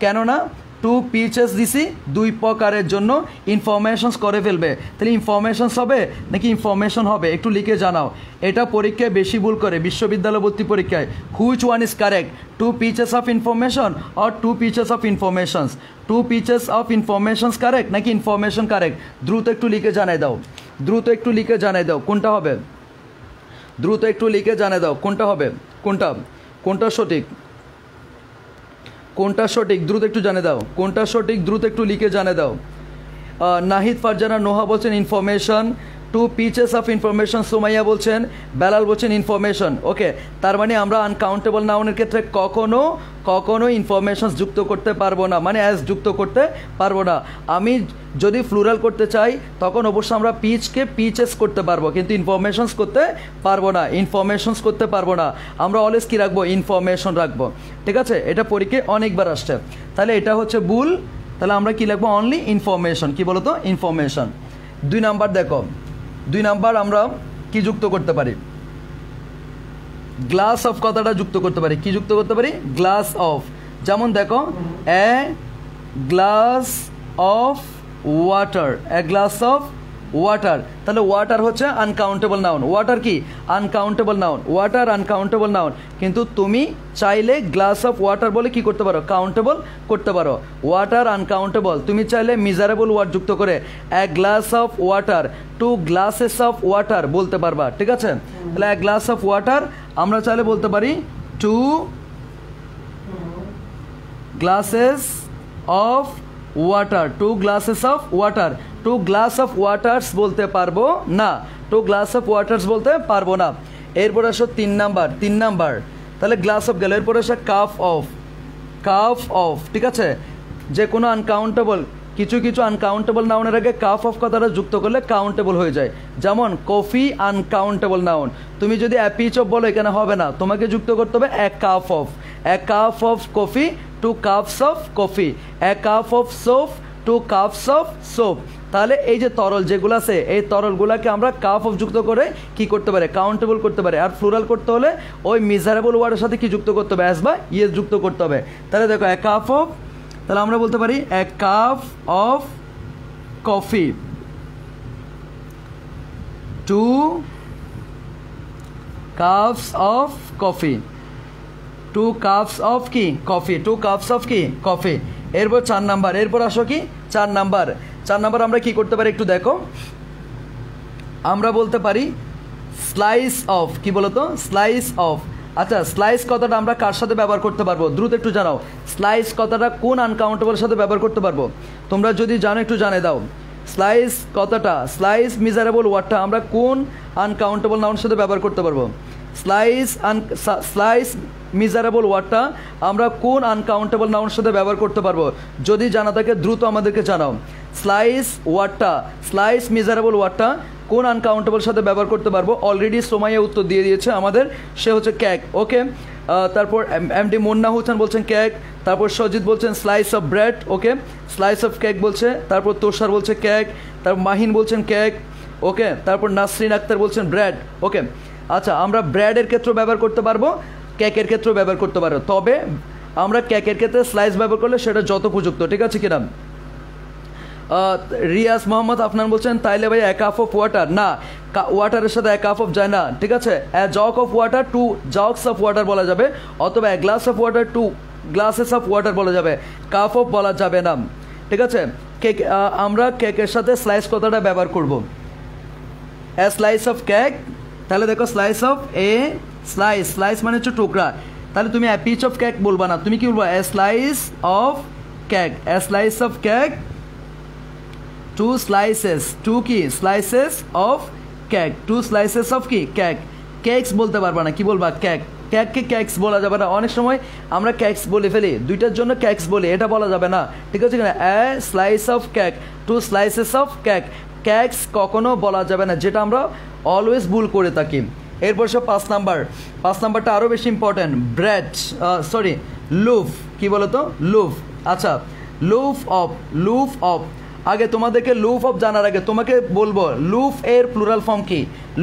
কেননা টু পিচেস দিছি 2 প্রকারের জন্য ইনফরমেশনস করে ফেলবে, তাহলে ইনফরমেশনস হবে নাকি ইনফরমেশন হবে একটু লিখে জানাও। এটা পরীক্ষায় বেশি ভুল করে বিশ্ববিদ্যালয় ভর্তি পরীক্ষায়। Which one is correct, 2 pieces of information or 2 pieces of informations? 2 pieces of informations correct নাকি ইনফরমেশন কারেক্ট? দ্রুত একটু লিখে জানাই দাও, দ্রুত একটু লিখে জানাই দাও কোনটা হবে, দ্রুত একটু লিখে জানাই দাও কোনটা হবে, কোনটা কোনটা সঠিক, কোনটা সঠিক দ্রুত একটু জানিয়ে দাও, কোনটা সঠিক দ্রুত একটু লিখে জানিয়ে দাও। নাহিদ ফারজানা নোহা বলছেন information, 2 pieces of information Sumaiya বলছেন, বেলাল বলছেন ইনফরমেশন। ওকে, তার মানে আমরা আনকাউন্টেবল নাউনের ক্ষেত্রে কখনো কখনো ইনফরমেশনস যুক্ত করতে পারবো না, মানে অ্যাজ যুক্ত করতে পারবো না। আমি যদি ফ্লুরাল করতে চাই তখন অবশ্যই আমরা পিচকে পিচেস করতে পারবো, কিন্তু ইনফরমেশনস করতে পারবো না, ইনফরমেশনস করতে পারবো না। আমরা অলওয়েজ কী রাখবো, ইনফরমেশন রাখবো। ঠিক আছে, এটা পরীক্ষায় অনেকবার আসছে, তাহলে এটা হচ্ছে ভুল। তাহলে আমরা কী লিখবো, অনলি ইনফরমেশন। কী বলো তো, ইনফরমেশন। 2 নাম্বার দেখো, 2 নাম্বার আমরা কি যুক্ত করতে পারি, গ্লাস অফ কথাটা যুক্ত করতে পারি। কি যুক্ত করতে পারি, গ্লাস অফ। যেমন দেখো, এ glass of water, A glass of water. তাহলে ওয়াটার হচ্ছে আনকাউন্টেবল নাউন। ওয়াটার কি, uncountable noun. Water uncountable noun, কিন্তু তুমি চাইলে গ্লাস অফ ওয়াটার বলে কি করতে পারো, কাউন্টেবল করতে পারো। ওয়াটার আনকাউন্টেবল, তুমি চাইলে মিজারেবল ওয়ার্ড যুক্ত করে এ glass of water, 2 glasses of water বলতে পারবা। ঠিক আছে, তাহলে এ গ্লাস অফ ওয়াটার আমরা চাইলে বলতে পারি 2 glasses of water, 2 glasses of water. 2 glass of waters বলতে পারবো না, 2 গ্লাস অফ ওয়াটার্স বলতে পারবো না। এরপর আসো 3 নাম্বার, 3 নাম্বার তাহলে গ্লাস অফ গেল। এরপর আসো কাপ অফ, কাপ অফ। ঠিক আছে, যে কোনো আনকাউন্টেবল, কিছু কিছু আনকাউন্টেবল নাউনের আগে কাপ অফ কথাটা যুক্ত করলে কাউন্টেবল হয়ে যায়। যেমন কফি আনকাউন্টেবল নাউন, তুমি যদি অ্যা পিচ অফ বলো এখানে হবে না, তোমাকে যুক্ত করতে হবে a cup of, a cup of coffee, 2 cups of coffee, a cup of soap, 2 cups of soap. তাহলে এই যে তরল যেগুলো আছে, এই তরলগুলোকে আমরা কাপ অফ যুক্ত করে কি করতে পারে, কাউন্টেবল করতে পারে। আর ফ্লুরাল করতে হলে ওই মিজারেবল ওয়ার্ডের সাথে কি যুক্ত করতে হবে, অ্যাজ বা ইয়েস যুক্ত করতে হবে। তাহলে দেখো এ কাপ অফ, তাহলে আমরা বলতে পারি a cup of coffee, 2 cups of coffee, 2 cups of কি কফি, 2 কাপস অফ কি কফি। এরপর 4 নাম্বার, এরপর আসো কি 4 নাম্বার। 4 নাম্বার আমরা কি করতে পারি একটু দেখো, আমরা বলতে পারি স্লাইস অফ। কি বলতো, স্লাইস অফ। আচ্ছা, স্লাইস কথাটা আমরা কার সাথে ব্যবহার করতে পারবো, দ্রুত একটু জানাও। স্লাইস কথাটা কোন আনকাউন্টেবলের সাথে ব্যবহার করতে পারবো, তোমরা যদি জানো একটু জানিয়ে দাও। স্লাইস কথাটা, স্লাইস মিজারেবল ওয়ার্ডটা আমরা কোন আনকাউন্টেবল নাউনের সাথে ব্যবহার করতে পারবো, স্লাইস মিজারেবল ওয়ার্ডটা আমরা কোন আনকাউন্টেবল নাউনের সাথে ব্যবহার করতে পারবো, যদি জানা থাকে দ্রুত আমাদেরকে জানাও। স্লাইস ওয়ার্ডটা, স্লাইস মিজারেবল ওয়ার্ডটা কোন আনকাউন্টেবল সাথে ব্যবহার করতে পারবো। অলরেডি সোমাইয়া উত্তর দিয়ে দিয়েছে আমাদের, সে হচ্ছে কেক। ওকে, তারপর এমডি মুন্না হোসেন বলছেন কেক, তারপর সজিদ বলছেন slice of bread. Okay, slice of cake বলছে, তারপর তোষার বলছে কেক, তারপর মাহিন বলছেন কেক। ওকে, তারপর নাসরিন আক্তার বলছেন ব্রেড। ওকে, আচ্ছা, আমরা ব্রেডের ক্ষেত্রেও ব্যবহার করতে পারবো, কেকের ক্ষেত্রেও ব্যবহার করতে পারবো, তবে আমরা কেকের ক্ষেত্রে স্লাইস ব্যবহার করলে সেটা যত উপযুক্ত। ঠিক আছে কিনা। রিয়াজ মোহাম্মদ আফনান বলছেন তাইলে ভাই এ কাপ অফ ওয়াটার, না ওয়াটারের সাথে এ কাপ অফ যায় না। ঠিক আছে, a jug of water, 2 jugs of water বলা যাবে, অথবা a glass of water, 2 glasses of water বলা যাবে, কাপ অফ বলা যাবে না। ঠিক আছে, কেক আমরা কেকের সাথে স্লাইস কথাটা ব্যবহার করব, এ স্লাইস অফ কেক। তাহলে দেখো slice of A slice, slice মানে হচ্ছে টুকরা, তাহলে তুমি এ পিচ অফ কেক বলবা না, তুমি কি বলবো এ slice of cake, A slice of cake, 2 slices, 2 কি slices of cake, 2 slices of কি কেক। কেকস বলতে পারবা না, কি বলবা কেক, কেককে কেকস বলা যাবে না। অনেক সময় আমরা কেকস বলে ফেলি, দুইটার জন্য কেকস বলি, এটা বলা যাবে না। ঠিক আছে কিনা, এ slice of cake, 2 slices of cake, cakes কখনো বলা যাবে না, যেটা আমরা অলওয়েজ ভুল করে থাকি। এরপর সব 5 নাম্বার, 5 নাম্বারটা আরও বেশি ইম্পর্ট্যান্ট, ব্রেড, সরি লুফ। কি বলতো, লুফ। আচ্ছা, লুফ অফ, লুফ অফ। আগে তোমাদেরকে লুফ অফ জানার আগে তোমাকে বলবো লুফ এর প্লুরাল ফর্ম কি,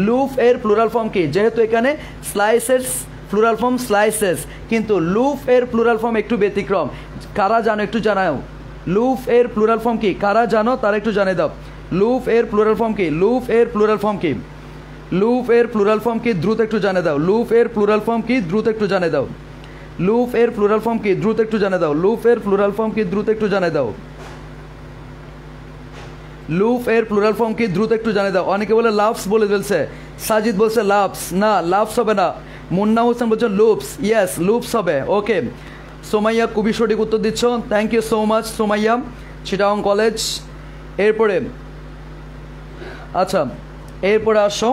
লুফ এর প্লুরাল ফর্ম কি। যেহেতু এখানে স্লাইসেস প্লুরাল ফর্ম স্লাইসেস, কিন্তু লুফ এর প্লুরাল ফর্ম একটু ব্যতিক্রম, কারা জানো একটু জানাও। লুফ এর প্লুরাল ফর্ম কি? কারা জানো তারা একটু জানিয়ে দাও। লুফ এর প্লুরাল ফর্ম কি? লুফ এর প্লুরাল ফর্ম কি? লুফ এর প্লুরাল ফর্ম কি? দ্রুত একটু জানিয়ে দাও। লুফ এর প্লুরাল ফর্ম কি? দ্রুত একটু জানিয়ে দাও। লুফ এর প্লুরাল ফর্ম কি? দ্রুত একটু জানিয়ে দাও। লুফ এর প্লুরাল ফর্ম কি? দ্রুত একটু জানিয়ে দাও। লুফ এর প্লুরাল ফর্ম কি? দ্রুত একটু জানিয়ে দাও। অনেকে বলে লাভস বলে ফেলছে। সাজিদ বলছে লাভস, না লাভস হবে না। মুন্না হোসেন বলছে লুপস, ইয়েস লুপস হবে। ওকে, সোমাইয়া খুবই সঠিক উত্তর দিচ্ছ, thank you so much Somaiya, Chittagong college. এরপরে আচ্ছা, এরপরে আসো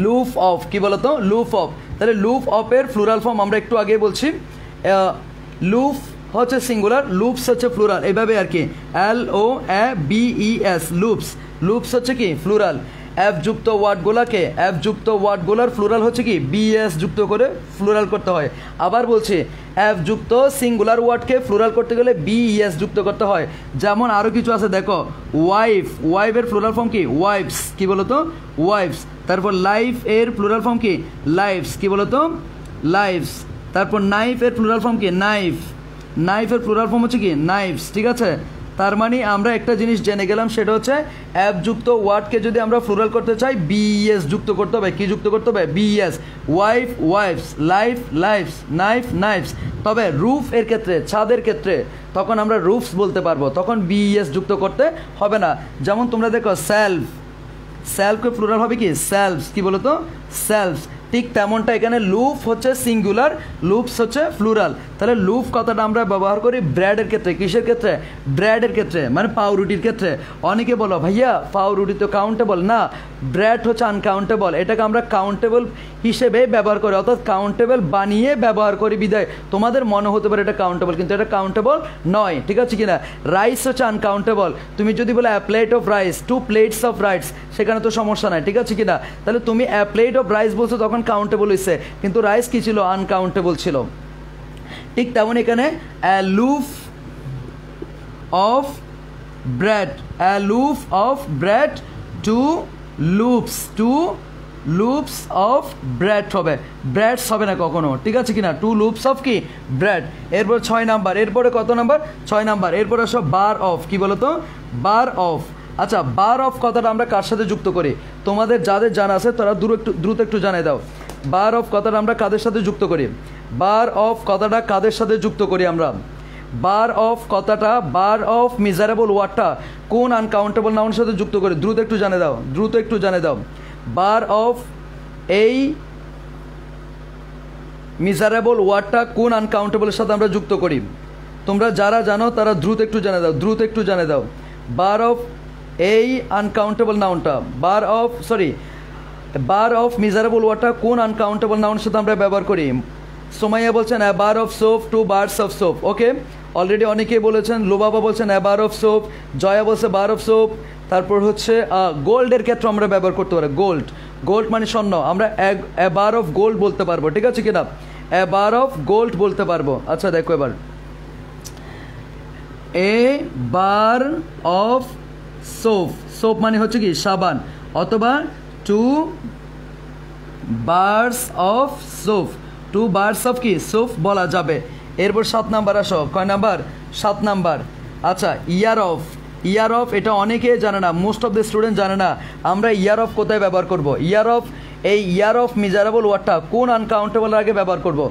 লুফ অফ, কি বলতো? Loaf of. তাহলে লুফ অফের প্লুরাল ফর্ম আমরা একটু আগে বলছি। লুফ হচ্ছে সিঙ্গুলার, লুপস হচ্ছে প্লুরাল, এভাবে আর কি, LOOPS লুপস। লুপস হচ্ছে কি? প্লুরাল। এফ যুক্ত ওয়ার্ডগুলোকে, এফ যুক্ত ওয়ার্ডগুলোর প্লুরাল হচ্ছে কি? BS যুক্ত করে প্লুরাল করতে হয়। আবার বলছি, এফ যুক্ত সিঙ্গুলার ওয়ার্ডকে প্লুরাল করতে গেলে BES যুক্ত করতে হয়। যেমন আরও কিছু আছে দেখো, ওয়াইফ, ওয়াইফের প্লুরাল ফর্ম কি? ওয়াইফস, কি বলতো? ওয়াইফস। তারপর লাইফ এর প্লুরাল ফর্ম কি? লাইফস, কি বলতো? লাইফস। তারপর নাইফ এর প্লুরাল ফর্ম কি? নাইফ, নাইফের প্লুরাল ফর্ম হচ্ছে কি? নাইফস। ঠিক আছে, তার মানে আমরা একটা জিনিস জেনে গেলাম, সেটা হচ্ছে অ্যাপ যুক্ত ওয়ার্ডকে যদি আমরা প্লুরাল করতে চাই BES যুক্ত করতে হবে। কি যুক্ত করতে হবে? BES। Wife wives, life lives, knife knives. তবে রুফ এর ক্ষেত্রে, ছাদের ক্ষেত্রে, তখন আমরা রুফস বলতে পারবো, তখন BES যুক্ত করতে হবে না। যেমন তোমরা দেখো সেলফ, সেলফকে প্লুরাল হবে কি? সেলফস, কি বলো তো? সেলফস। ঠিক তেমনটা এখানে লুফ হচ্ছে সিঙ্গুলার, লুপস হচ্ছে প্লুরাল। তাহলে লুফ কথাটা আমরা ব্যবহার করি ব্রেডের ক্ষেত্রে। কিসের ক্ষেত্রে? ব্রেডের ক্ষেত্রে, মানে পাউরুটির ক্ষেত্রে। অনেকে বলো ভাইয়া পাউরুটি তো কাউন্টেবল না, ব্রেড হচ্ছে আনকাউন্টেবল, এটাকে আমরা কাউন্টেবল হিসেবে ব্যবহার করি, অর্থাৎ কাউন্টেবল বানিয়ে ব্যবহার করি বিদায় তোমাদের মনে হতে পারে এটা কাউন্টেবল, কিন্তু এটা কাউন্টেবল নয়। ঠিক আছে কিনা? রাইস হচ্ছে আনকাউন্টেবল। তুমি যদি বলো a plate of rice, 2 plates of rice, সেখানে তো সমস্যা নাই। ঠিক আছে কিনা? তাহলে তুমি অ্যা প্লেট অফ রাইস বলছো, তখন কাউন্টেবল হয়েছে, কিন্তু রাইস কি ছিল? আনকাউন্টেবল ছিল। ঠিক তেমন এখানে a loaf of bread, a loaf of bread, 2 loaves, 2 loaves of bread হবে, ব্রেডস হবে না কখনো। ঠিক আছে কিনা? 2 লুপস অফ কি? ব্রেড। এরপর 6 নাম্বার, এরপরে কত নাম্বার? 6 নাম্বার। এরপর আসো বার অফ, কি বলো তো? বার অফ। আচ্ছা, বার অফ কথাটা আমরা কার সাথে যুক্ত করি? তোমাদের যাদের জানা আছে তারা দ্রুত একটু জানিয়ে দাও। বার অফ কথাটা আমরা কাদের সাথে যুক্ত করি? বার অফ কথাটা কাদের সাথে যুক্ত করি আমরা? বার অফ কথাটা, বার অফ মিজারেবল ওয়ার্ডটা কোন আনকাউন্টেবল নাউনের সাথে যুক্ত করি? দ্রুত একটু জানিয়ে দাও, দ্রুত একটু জানিয়ে দাও। বার অফ এই মিজারেবল ওয়ার্ডটা কোন আনকাউন্টেবলের সাথে আমরা যুক্ত করি? তোমরা যারা জানো তারা দ্রুত একটু জানিয়ে দাও, দ্রুত একটু জানিয়ে দাও। বার অফ এই আনকাউন্টেবল নাউনটা, bar of bar of measurable ওয়ার্ডটা কোন আনকাউন্টেবল নাউনের সাথে আমরা ব্যবহার করি? সোমাইয়া বলছেন a bar of soap, 2 bars of soap. Okay, already অনেকেই বলেছেন। লোবাবা বলছেন a bar of soap, Joya বলছে বার অফ সোপ। তারপর হচ্ছে গোল্ডের ক্ষেত্রে আমরা ব্যবহার করতে পারি, গোল্ড, গোল্ড মানে স্বর্ণ, আমরা অ্যা বার অফ গোল্ড বলতে পারবো। ঠিক আছে কিনা? অ্যা বার অফ গোল্ড বলতে পারবো। আচ্ছা দেখো এবার, a bar of soap, soap মানে হচ্ছে কি? সাবান, অথবা 2 bars of soap, 2 bars of কি? সোপ বলা যাবে। এরপর 7 নাম্বার আসো, কয় নাম্বার? 7 নাম্বার। আচ্ছা, ইয়ার অফ, ইয়ার অফ এটা অনেকে জানে না, মোস্ট অফ দ্য স্টুডেন্ট জানে না। আমরা ইয়ার অফ কোথায় ব্যবহার করব? ইয়ার অফ, এই ইয়ার অফ মিজারেবল ওয়ার্ডটা কোন আনকাউন্টেবল আগে ব্যবহার করব?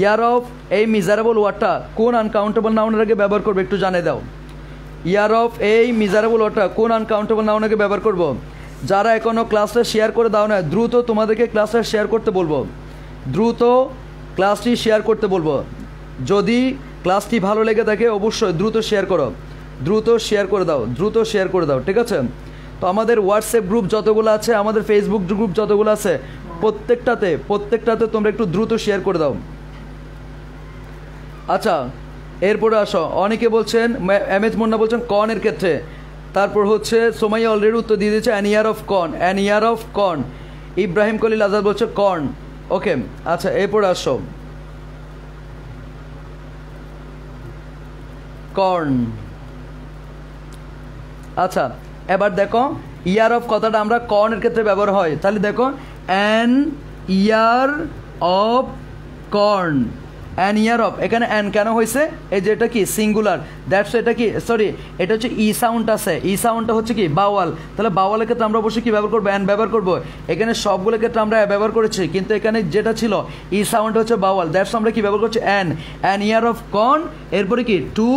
ইয়ার অফ এই মিজারেবল ওয়ার্ডটা কোন আনকাউন্টেবল নাউনের আগে ব্যবহার করবো? একটু জানিয়ে দাও। ইয়ার অফ এই মিজারেবল ওয়ার্ডটা কোন আনকাউন্টেবল নাউনের আগে ব্যবহার করব? যারা এখনও ক্লাসটা শেয়ার করে দাও না, দ্রুত তোমাদেরকে ক্লাসটা শেয়ার করতে বলবো, দ্রুত ক্লাসটি শেয়ার করতে বলবো। যদি ক্লাসটি ভালো লেগে থাকে অবশ্যই দ্রুত শেয়ার করো, দ্রুত শেয়ার করে দাও, দ্রুত শেয়ার করে দাও। ঠিক আছে? তো আমাদের হোয়াটসঅ্যাপ গ্রুপ যতগুলো আছে, আমাদের ফেসবুক গ্রুপ যতগুলো আছে, প্রত্যেকটাতে তোমরা একটু দ্রুত শেয়ার করে দাও। আচ্ছা, এরপরে আসো, অনেকে বলছেন, এমএচ মুন্না বলছেন কর্নের ক্ষেত্রে। তারপর হচ্ছে সোমাইয়া অলরেডি উত্তর দিয়ে দিয়েছে an ear of corn, an ear of corn. Ibrahim Kalil Azad বলছে কর্ন। ওকে, আচ্ছা এরপরে আসো, কর্ন। আচ্ছা এবার দেখো, ইয়ার অফ কথাটা আমরা কর্নের ক্ষেত্রে ব্যবহার হয়। তাহলে দেখো, an ear of corn, an ear of, এখানে অ্যান কেন হয়েছে, এই যে এটা কি সিঙ্গুলার, দ্যাটস এটা কি সরি এটা হচ্ছে ই সাউন্ড আছে, ই সাউন্ডটা হচ্ছে কি বাওয়াল, তাহলে বাওয়ালের ক্ষেত্রে আমরা অবশ্যই কি ব্যবহার করবো, অ্যান ব্যবহার করবো। এখানে সবগুলোর ক্ষেত্রে আমরা ব্যবহার করেছি, কিন্তু এখানে যেটা ছিল ই সাউন্ড হচ্ছে বাওয়াল, দ্যাটস আমরা কি ব্যবহার করছি an, an ear of corn, এরপরে কি 2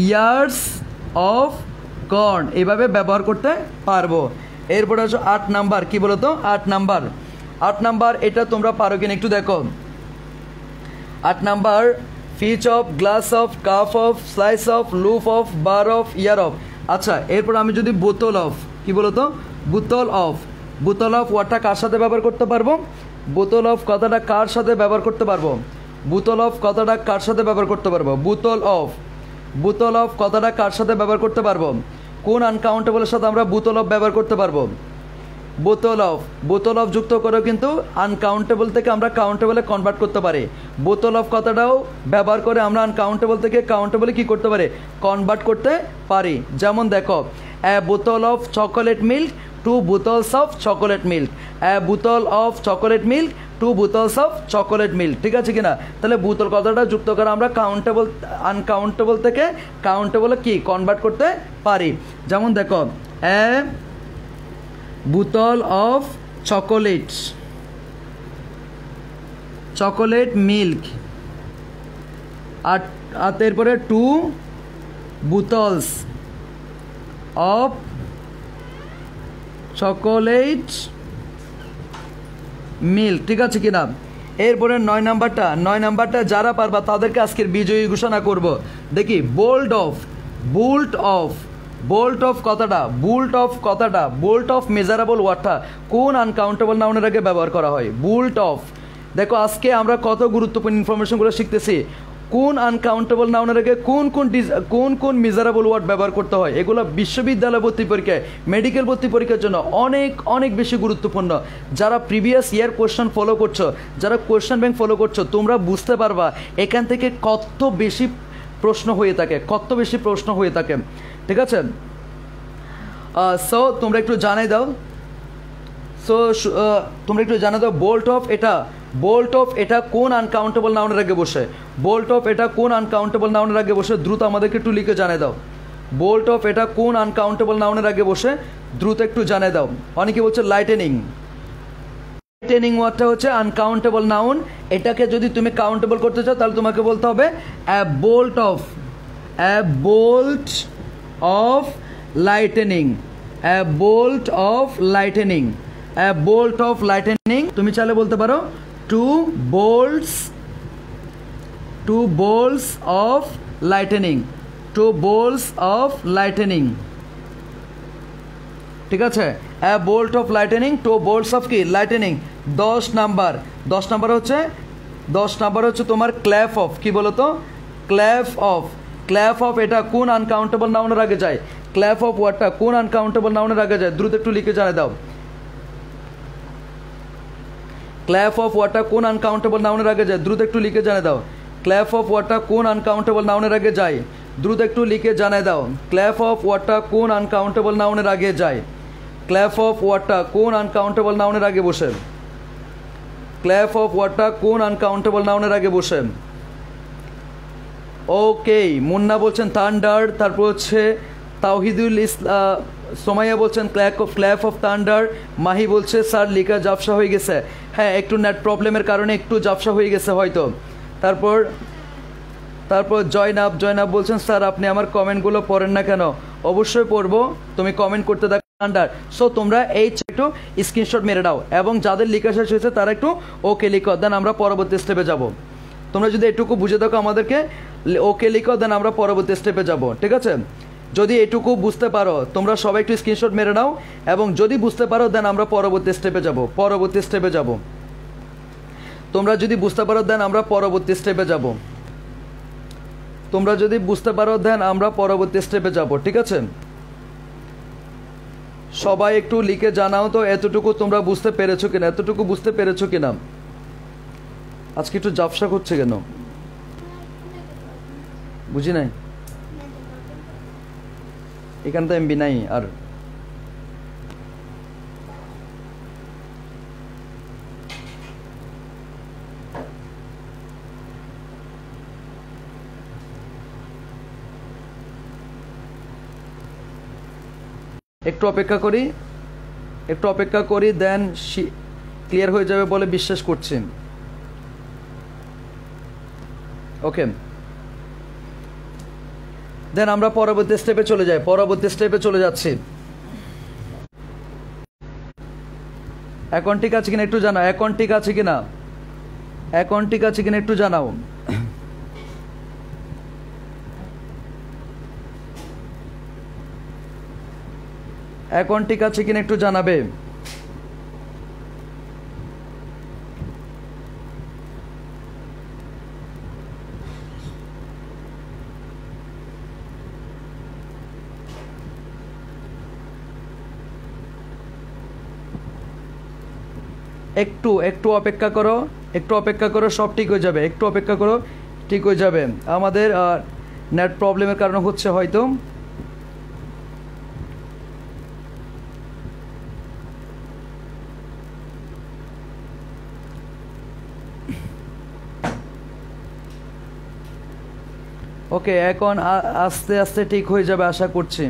ইয়ার্স অফ কর্ন, এইভাবে ব্যবহার করতে পারবো। এরপরে হচ্ছে 8 নাম্বার, কি বলতো 8 নাম্বার, এটা তোমরা পারো কিনা একটু দেখো। 8 number, piece of, glass of, cup of, slice of, loaf of, bar of, ear of. আচ্ছা, এরপর আমি যদি বোতল অফ, কি বলতো বোতল অফ, বোতল অফ ওয়ার্ডটা কার সাথে ব্যবহার করতে পারবো, বোতল অফ কথাটা কার সাথে ব্যবহার করতে পারবো, বোতল অফ কথাটা কার সাথে ব্যবহার করতে পারবো, বোতল অফ কথাটা কার সাথে ব্যবহার করতে পারবো, কোন আনকাউন্টেবলের সাথে আমরা বোতল অফ ব্যবহার করতে পারবো, বোতল অফ যুক্ত করেও কিন্তু আনকাউন্টেবল থেকে আমরা কাউন্টেবলে কনভার্ট করতে পারি। বোতল অফ কথাটাও ব্যবহার করে আমরা আনকাউন্টেবল থেকে কাউন্টেবলে কি করতে পারি, কনভার্ট করতে পারি। যেমন দেখো, এ বোতল of chocolate milk, 2 bottles of chocolate milk, a bottle of chocolate milk, 2 bottles of chocolate milk, ঠিক আছে কিনা। তাহলে বোতল কথাটা যুক্ত করে আমরা কাউন্টেবল আনকাউন্টেবল থেকে কাউন্টেবলে কি কনভার্ট করতে পারি। যেমন দেখো, এ বোতল অফ চকোলেট মিল্ক, আর এরপরে 2 bottles অফ চকোলেট মিল্ক, ঠিক আছে কিনা। এরপরে 9 নাম্বারটা যারা পারবা তাদেরকে আজকের বিজয়ী ঘোষণা করব। দেখি, বোল্ট অফ কথাটা, বোল্ট অফ মেজারেবল ওয়ার্ডটা কোন আনকাউন্টেবল নাউনের আগে ব্যবহার করা হয়, বোল্ট অফ। দেখো, আজকে আমরা কত গুরুত্বপূর্ণ ইনফরমেশনগুলো শিখতেছি, কোন আনকাউন্টেবল নাউনের আগে কোন মেজারেবল ওয়ার্ড ব্যবহার করতে হয়। এগুলো বিশ্ববিদ্যালয় ভর্তি পরীক্ষায়, মেডিকেল ভর্তি পরীক্ষার জন্য অনেক বেশি গুরুত্বপূর্ণ। যারা প্রিভিয়াস ইয়ার কোয়েশ্চেন ফলো করছো, যারা কোয়েশ্চেন ব্যাংক ফলো করছো, তোমরা বুঝতে পারবা এখান থেকে কত বেশি প্রশ্ন হয়ে থাকে, ঠিক আছে। সো তোমরা একটু জানাই দাও, বোল্ট অফ এটা কোন আনকাউন্টেবল নাউনের আগে বসে, দ্রুত আমাদেরকে একটু লিখে জানিয়ে দাও। বোল্ট অফ এটা কোন আনকাউন্টেবল নাউনের আগে বসে, দ্রুত একটু জানিয়ে দাও। অনেকে বলছে লাইটেনিং ওয়ার্ডটা হচ্ছে আনকাউন্টেবল নাউন, এটাকে যদি তুমি কাউন্টেবল করতে চাও তাহলে তোমাকে বলতে হবে এ বোল্ট অফ লাইটেনিং, তুমি চাইলে বলতে পারো 2 bolts of lightning, ঠিক আছে। a bolt of lightning, 2 bolts of কি lightning। 10 নাম্বার হচ্ছে তোমার ক্ল্যাপ অফ, কি বলো তো ক্ল্যাপ অফ এটা কোন আনকাউন্টেবল নাউনের আগে যায়, ক্ল্যাপ অফ ওয়ার্ডটা কোন আনকাউন্টেবল নাউনের আগে যায়, দ্রুত একটু লিখে জানিয়ে দাও। ক্ল্যাপ অফ ওয়ার্ডটা কোন আনকাউন্টেবল নাউনের আগে যায়, দ্রুত একটু লিখে জানিয়ে দাও। ক্ল্যাপ অফ ওয়ার্ডটা কোন আনকাউন্টেবল নাউনের আগে যায়, দ্রুত একটু লিখে জানিয়ে দাও। ক্ল্যাপ অফ ওয়ার্ডটা কোন আনকাউন্টেবল নাউনের আগে যায়, ক্ল্যাপ অফ ওয়ার্ডটা কোন আনকাউন্টেবল নাউনের আগে বসে, ক্ল্যাপ অফ ওয়ার্ডটা কোন আনকাউন্টেবল নাউনের আগে বসে। ওকে, মুন্না বলছেন থান্ডার, তারপর হচ্ছে তাওহিদুল সোমাইয়া বলছেন ক্ল্যাপ অফ থান্ডার, মাহি বলছে স্যার লিখা জাপসা হয়ে গেছে। হ্যাঁ, একটু নেট প্রবলেমের কারণে একটু জাপসা হয়ে গেছে হয়তো। তারপর জয়নাব বলছেন স্যার আপনি আমার কমেন্টগুলো পড়েন না কেন। অবশ্যই পড়বো, তুমি কমেন্ট করতে থাকো থান্ডার। সো তোমরা এই একটু স্ক্রিনশট মেরে দাও এবং যাদের লেখা শেষ হয়েছে তারা একটু ওকে লিখো, দেন আমরা পরবর্তী স্টেপে যাব। তোমরা যদি এটুকু বুঝে থাকো আমাদেরকে ওকে লিখো, দেন আমরা পরবর্তী স্টেপে যাব, ঠিক আছে। যদি এটুকু বুঝতে পারো তোমরা সবাই একটু স্ক্রিনশট মেরে নাও, এবং যদি বুঝতে পারো দেন আমরা পরবর্তী স্টেপে যাব। তোমরা যদি বুঝতে পারো দেন আমরা পরবর্তী স্টেপে যাব, ঠিক আছে। সবাই একটু লিখে জানাও তো এতটুকু তোমরা বুঝতে পেরেছো কিনা, আজকে একটু জাপসা করছে কেন বুঝি নাই। এখানে তো এমবি নাই আর। একটু অপেক্ষা করি, একটু অপেক্ষা করি, দেন ক্লিয়ার হয়ে যাবে বলে বিশ্বাস করছি। ওকে, দেন আমরা পরবর্তী স্টেপে চলে যাই। পরবর্তী স্টেপে চলে যাচ্ছি। এখন ঠিক আছে কিনা একটু জানাও, এখন ঠিক আছে কিনা, এখন ঠিক আছে কিনা একটু জানাও। এখন ঠিক আছে কিনা একটু জানাবে। একটু একটু অপেক্ষা করো, একটু অপেক্ষা করো, সব ঠিক হয়ে যাবে। একটু অপেক্ষা করো, ঠিক হয়ে যাবে। আমাদের নেট প্রবলেমের কারণে হচ্ছে হয়তো। ওকে, এখন আস্তে আস্তে ঠিক হয়ে যাবে আশা করছি।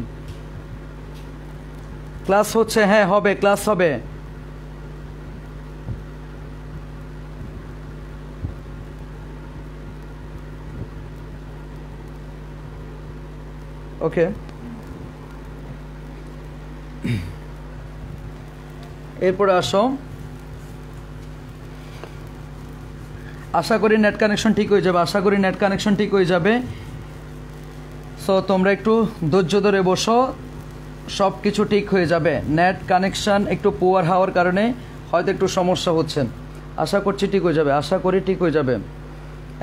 ক্লাস হচ্ছে, হ্যাঁ হবে, ক্লাস হবে। ওকে, এরপরে আসো। আশা করি নেট কানেকশন ঠিক হয়ে যাবে, আশা করি নেট কানেকশন ঠিক হয়ে যাবে। সো তোমরা একটু ধৈর্য ধরে বসো, সব কিছু ঠিক হয়ে যাবে। নেট কানেকশন একটু পুয়ার হওয়ার কারণে হয়তো একটু সমস্যা হচ্ছে। আশা করছি ঠিক হয়ে যাবে, আশা করি ঠিক হয়ে যাবে।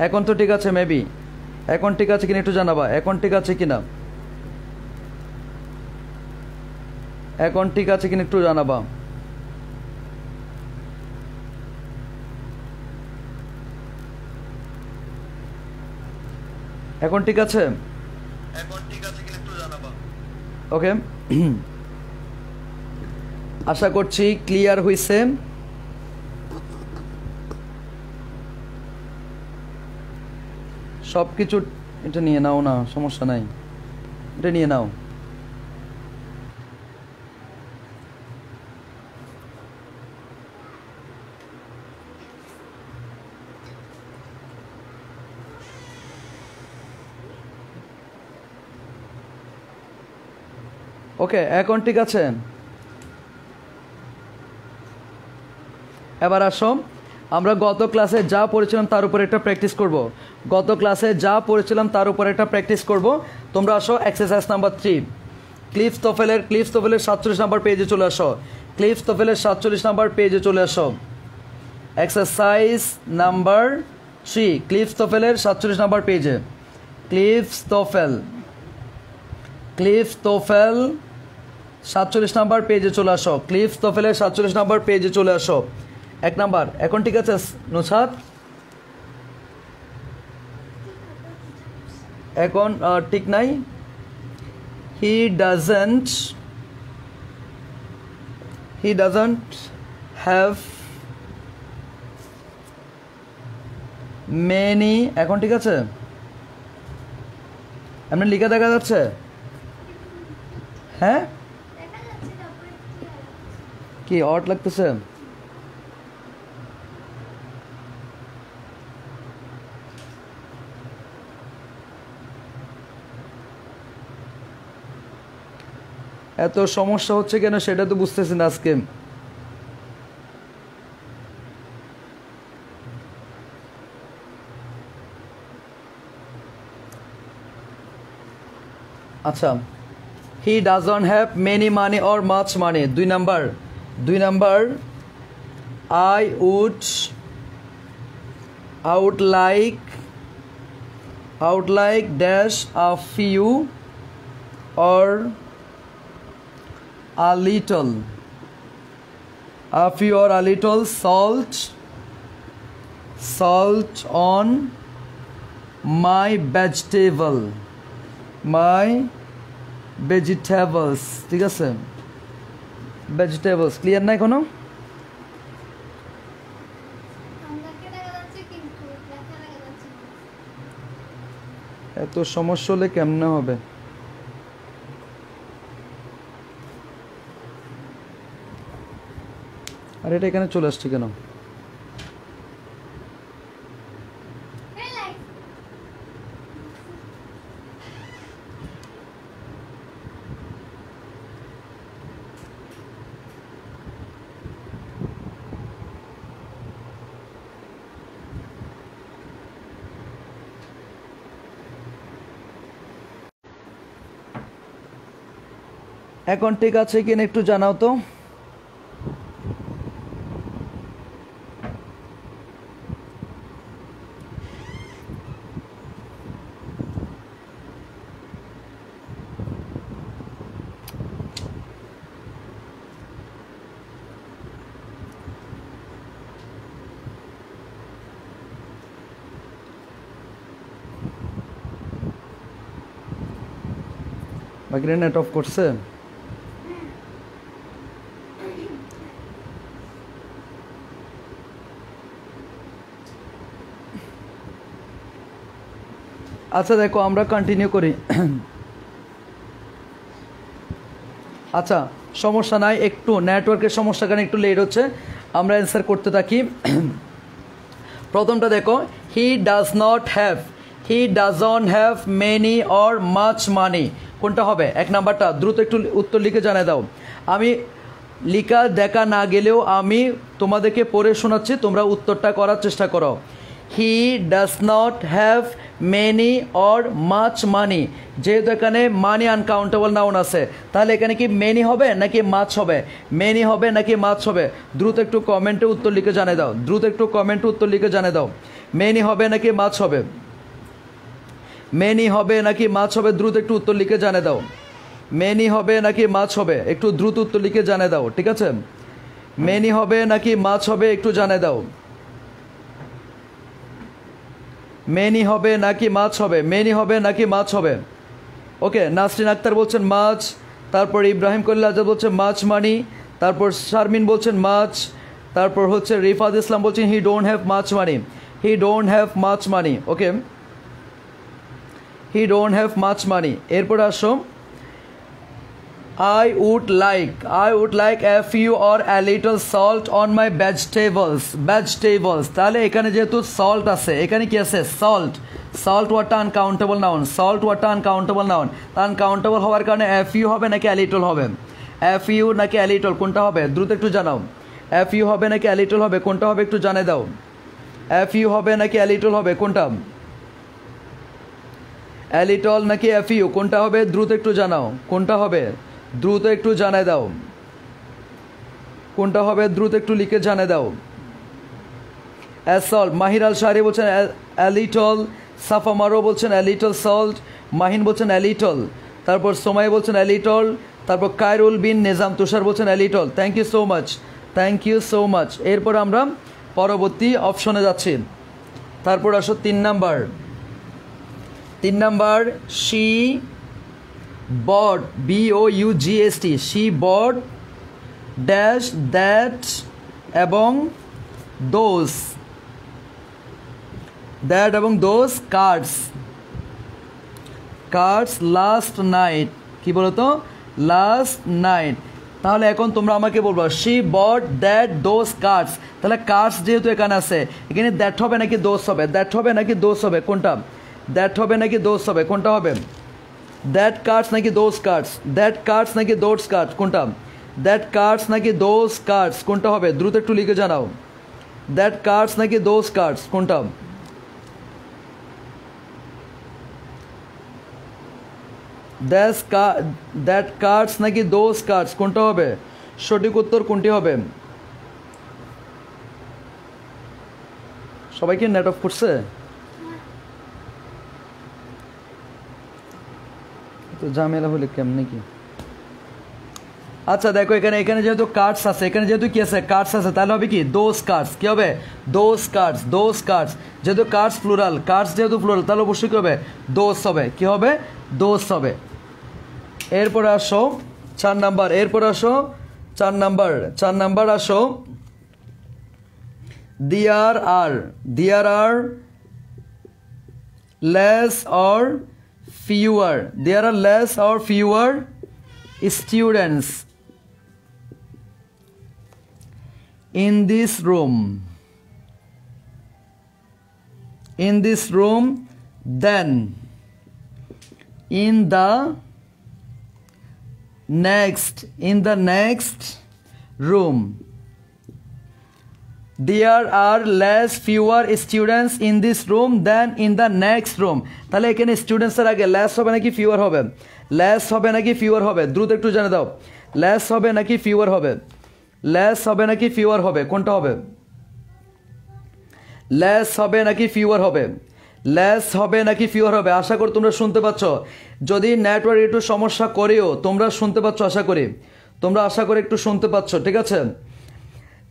এখন তো ঠিক আছে মেবি, এখন ঠিক আছে কিনা একটু জানাবা, এখন ঠিক আছে কিনা, এখন ঠিক আছে কিনা একটু জানাবা। এখন ঠিক আছে, এখন ঠিক আছে কিনা একটু জানাবা। ওকে, আশা করছি ক্লিয়ার হইছে। সব কিছু এটা নিয়ে নাও না, সমস্যা নাই, এটা নিয়ে নাও। ওকে, এখন ঠিক আছে। এবার আসো, আমরা গত ক্লাসে যা পড়েছিলাম তার উপর একটা প্র্যাকটিস করব। গত ক্লাসে যা পড়েছিলাম তার উপর একটা প্র্যাকটিস করব। তোমরা আসো এক্সারসাইজ নাম্বার 3, ক্লিফস তোফেলের 47 নাম্বার পেজে চলে আসো। ক্লিফস তোফেলের 47 নাম্বার পেজে চলে আসো। এক্সারসাইজ নাম্বার 3, ক্লিফস তোফেলের 47 নাম্বার পেজে। ক্লিফস তোফেল 47 নাম্বার পেজে চলে আসো। ক্লিফস তোফেলের 47 নাম্বার পেজে চলে আসো। 1 নাম্বার, এখন ঠিক আছে নুসাদ? এখন ঠিক নাই। হি ডাজন্ট হ্যাভ মেনি, এখন ঠিক আছে? এমনি লিখা দেখা যাচ্ছে? হ্যাঁ, কি অড লাগতেছে? এত সমস্যা হচ্ছে কেন সেটা তো বুঝতেছি না আজকে। আচ্ছা, he doesn't have many money or much money. 2 নাম্বার, I would like dash a few or a little salt on my vegetables। ঠিক আছে, ভেজিটেবলস ক্লিয়ার নাই কোনো? এত সমস্যা হলে কেমনে হবে? আর এটা এখানে চলে আসছে কেন? এখন ঠিক আছে কিনা একটু জানাও তো। বাকিরা নেট অফ করছে? আচ্ছা দেখো আমরা কন্টিনিউ করি। আচ্ছা সমস্যা নাই, একটু নেটওয়ার্কের সমস্যা কারণে একটু লেট হচ্ছে, আমরা অ্যান্সার করতে থাকি। প্রথমটা দেখো, he does not have, he doesn't have many or much মানি, কোনটা হবে? এক নাম্বারটা। দ্রুত একটু উত্তর লিখে জানিয়ে দাও। আমি লিখা দেখা না গেলেও আমি তোমাদেরকে পড়ে শোনাচ্ছি, তোমরা উত্তরটা করার চেষ্টা করো। He does not have many or much মানি, যেহেতু এখানে মানি আনকাউন্টেবল নাউন আছে, তাহলে এখানে কি মেনি হবে নাকি মাছ হবে? মেনি হবে নাকি মাছ হবে? দ্রুত একটু কমেন্টে উত্তর লিখে জানিয়ে দাও। দ্রুত একটু কমেন্টে উত্তর লিখে জানিয়ে দাও। মেনি হবে নাকি মাছ হবে? মেনি হবে নাকি মাছ হবে? দ্রুত একটু উত্তর লিখে জানিয়ে দাও। মেনি হবে নাকি মাছ হবে? একটু দ্রুত উত্তর লিখে জানিয়ে দাও, ঠিক আছে? মেনি হবে নাকি মাছ হবে একটু জানিয়ে দাও। মেনি হবে নাকি মাছ হবে? মেনি হবে নাকি মাছ হবে? ওকে, নাসরিন আক্তার বলছেন মাছ, তারপর ইব্রাহিম কলিল আজাদ বলছেন মাছ মানি, তারপর শারমিন বলছেন মাছ, তারপর হচ্ছে রিফাত ইসলাম বলছেন he don't have much money, he don't have much money. Okay, he don't have much money. এরপর আসো, I would like a few or a little salt on my vegetables. তাহলে এখানে যেহেতু সল্ট আছে, এখানে কি আছে? Salt. Salt water uncountable noun, salt water uncountable noun. Uncountable হওয়ার কারণে a few হবে নাকি a little হবে? a few নাকি a little কোনটা হবে? দ্রুত একটু জানাও। a few হবে নাকি a little হবে? কোনটা হবে একটু জানিয়ে দাও। a few হবে নাকি a little হবে? কোনটা? a little নাকি a few কোনটা হবে? দ্রুত একটু জানাও কোনটা হবে। দ্রুত একটু জানিয়ে দাও কোনটা হবে, দ্রুত একটু লিখে জানিয়ে দাও। সল্ট, মাহির আল শাহরি বলছেন a little, সাফা মারো বলছেন a little salt, মাহিন বলছেন a little, তারপর সোমাই বলছেন a little, তারপর কায়রুল বিন নিজাম তুষার বলছেন a little। Thank you so much, thank you so much. এরপর আমরা পরবর্তী অপশনে যাচ্ছি। তারপর আসো 3 number. 3 number, she bought, BOUGST, she bought dash that এবং those, that এবং those cards last night, কি বলো তো? last night। তাহলে এখন তোমরা আমাকে বলবো she bought that those cards, তাহলে cards যেহেতু এখানে আছে, এখানে that হবে নাকি those হবে? that হবে নাকি those হবে? কোনটা? that হবে নাকি those হবে? কোনটা হবে? that cards নাকি those cards? that cards নাকি those cards? কোনটা? that cards নাকি those cards? কোনটা হবে? দ্রুত একটু লিখে জানাও। that cards নাকি those cards? কোনটা? that cards নাকি those cards? কোনটা হবে? সঠিক উত্তর কোনটি হবে? সবাই কি নেট অফ করছে? তো ঝামেলা হলে কেমনে কি? আচ্ছা দেখো, এখানে যেহেতু কার্ডস আছে, এখানে যেহেতু কি আছে? কার্ডস আছে, তাহলে হবে কি? Those cards. কি হবে? Those cards, those cards. যেহেতু কার্ডস প্লুরাল, কার্ডস যেহেতু প্লুরাল, তাহলে অবশ্যই কি হবে? দোজ হবে। কি হবে? দোজ হবে। এরপর আসো 4 নাম্বার। এরপর আসো 4 নাম্বার আসো, there are less or fewer, there are less or fewer students in this room, in this room, then in the next room. There are less fewer students in this room than in the next room. তাহলে এখানে স্টুডেন্টস এর আগে less হবে নাকি fewer হবে? less হবে নাকি fewer হবে? দ্রুত একটু জানিয়ে দাও। less হবে নাকি fewer হবে? less হবে নাকি fewer হবে? কোনটা হবে? less হবে নাকি fewer হবে? less হবে নাকি fewer হবে? আশা করি তোমরা শুনতে পাচ্ছ। যদি নেটওয়ার্ক একটু সমস্যা করেও তোমরা শুনতে পাচ্ছ, আশা করি তোমরা একটু শুনতে পাচ্ছ, ঠিক আছে?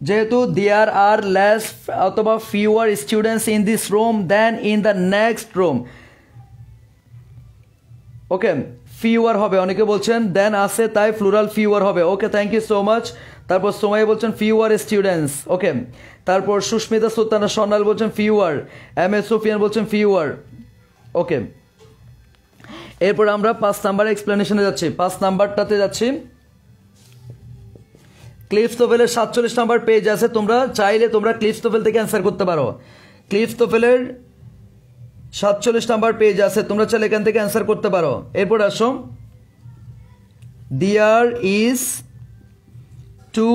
যেহেতু দেয়ার আর লেস অথবা fewer students in this room then in the next room. Okay, fewer হবে, অনেকে বলছেন দেন আছে তাই প্লুরাল ফিউয়ার হবে। Okay, thank you so much. তারপর সোমাই বলছেন ফিউয়ার স্টুডেন্টস। ওকে, তারপর সুস্মিতা সুলতানা সন্ন্যাল বলছেন ফিউয়ার, এম এস সুফিয়ান বলছেন ফিউয়ার। ওকে, এরপর আমরা 5 নাম্বার এক্সপ্লেনেশনে যাচ্ছি। 5 নাম্বারটাতে যাচ্ছি। ক্লিফটোফেলের 47 নাম্বার পেজ আছে, তোমরা চাইলে তোমরা ক্লিফটোফেল থেকে অ্যান্সার করতে পারো। ক্লিফটোফেলের 47 নাম্বার পেজ আছে, তোমরা চাইলে এখান থেকে অ্যান্সার করতে পারো। এরপর আসো, there is too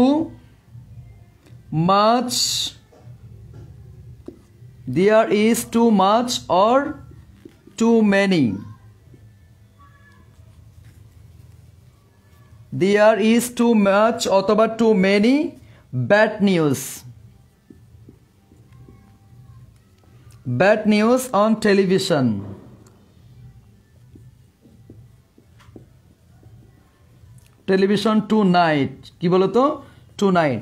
much, there is too much or too many. There is too much অথবা too many bad news. Bad news on television. Television tonight. কি বলো তো? Tonight.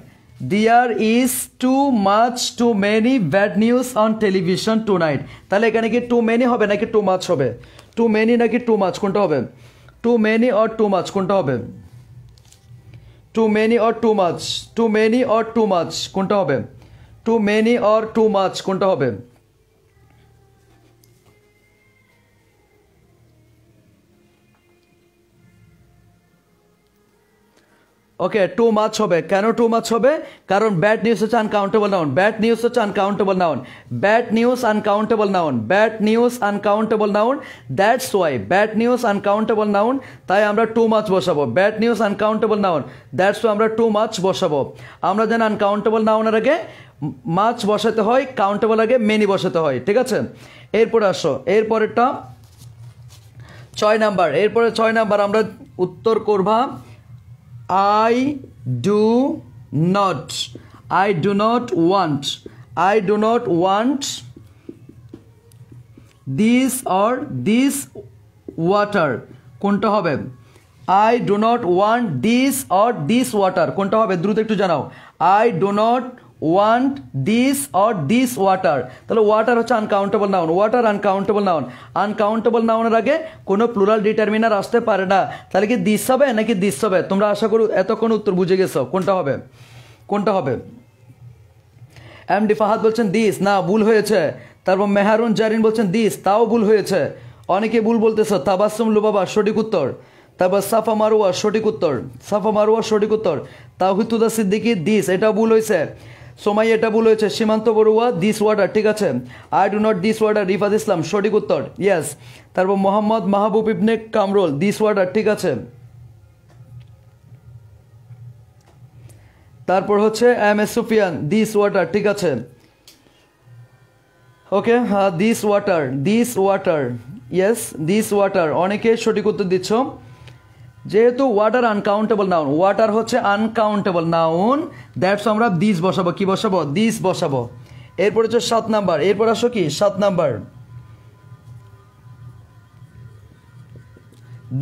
There is too much, too many bad news on television tonight. তাহলে এখানে কি too many হবে নাকি too much হবে? Too many নাকি too much কোনটা হবে? Too many or too much কোনটা হবে? Too many or too much? Too many or too much কোনটা হবে? Too many or too much কোনটা হবে? ওকে, টু মাচ হবে। কেন টু মাচ হবে? কারণ ব্যাড নিউজ হচ্ছে আনকাউন্টেবল নাউন। ব্যাড নিউজ হচ্ছে uncountable noun. Bad news uncountable noun. Bad news uncountable noun. That's why bad news uncountable noun, তাই আমরা টু মাচ বসাবো। Bad news uncountable noun, that's why আমরা টু মাচ বসাবো। আমরা যেন আনকাউন্টেবল নাউনের আগে মাচ বসাতে হয়, কাউন্টেবল আগে মেনি বসাতে হয়, ঠিক আছে? এরপরে আসো, এরপরেরটা 6 নাম্বার। এরপরে 6 নাম্বার আমরা উত্তর করবা I do not want this or this water কোনটা হবে? I do not want this or this water কোনটা হবে? দ্রুত একটু জানাও। I do not want this or this water। তাহলে ওয়াটার হচ্ছে uncountable noun. Water uncountable noun. Uncountable নাউনের আগে কোনো প্লুরাল ডিটারমিনার আসতে পারে না। তাহলে কি দিস হবে নাকি দিস হবে? তোমরা আশা করি এতক্ষণ উত্তর বুঝে গেছো কোনটা হবে। কোনটা হবে? এমডি ফাহাদ বলছেন দিস, না ভুল হয়েছে। তারপর মেহারুন জারিন বলছেন দিস, তাও ভুল হয়েছে। অনেকে ভুল বলতেছো। তাবাসসুম লুবাবা সঠিক উত্তর। তারপর সাফা মারুয়া সঠিক উত্তর। সাফা মারুয়া সঠিক উত্তর। তাওহিদুল্লাহ সিদ্দিকী দিস, এটা ভুল হয়েছে। সোমাই, এটা ভুল হয়েছে। সীমান্ত বড়ুয়া দিস ওয়াটার, ঠিক আছে। I do not this water, Rifat Islam সঠিক উত্তর, ইয়েস। তারপর মোহাম্মদ মাহবুব ইবনে কামরুল দিস ওয়াটার, ঠিক আছে। তারপর হচ্ছে M S Sufian this water, ঠিক আছে। Okay, this water, this water, yes this water. অনেকে সঠিক উত্তর দিচ্ছ। যেহেতু ওয়াটার আনকাউন্টেবল নাউন, ওয়াটার হচ্ছে আনকাউন্টেবল নাউন, দ্যাটস আমরা দিস বসাবো। কি বসাবো? দিস বসাবো। এরপর হচ্ছে 7 নাম্বার। এরপর আসো কি 7 number.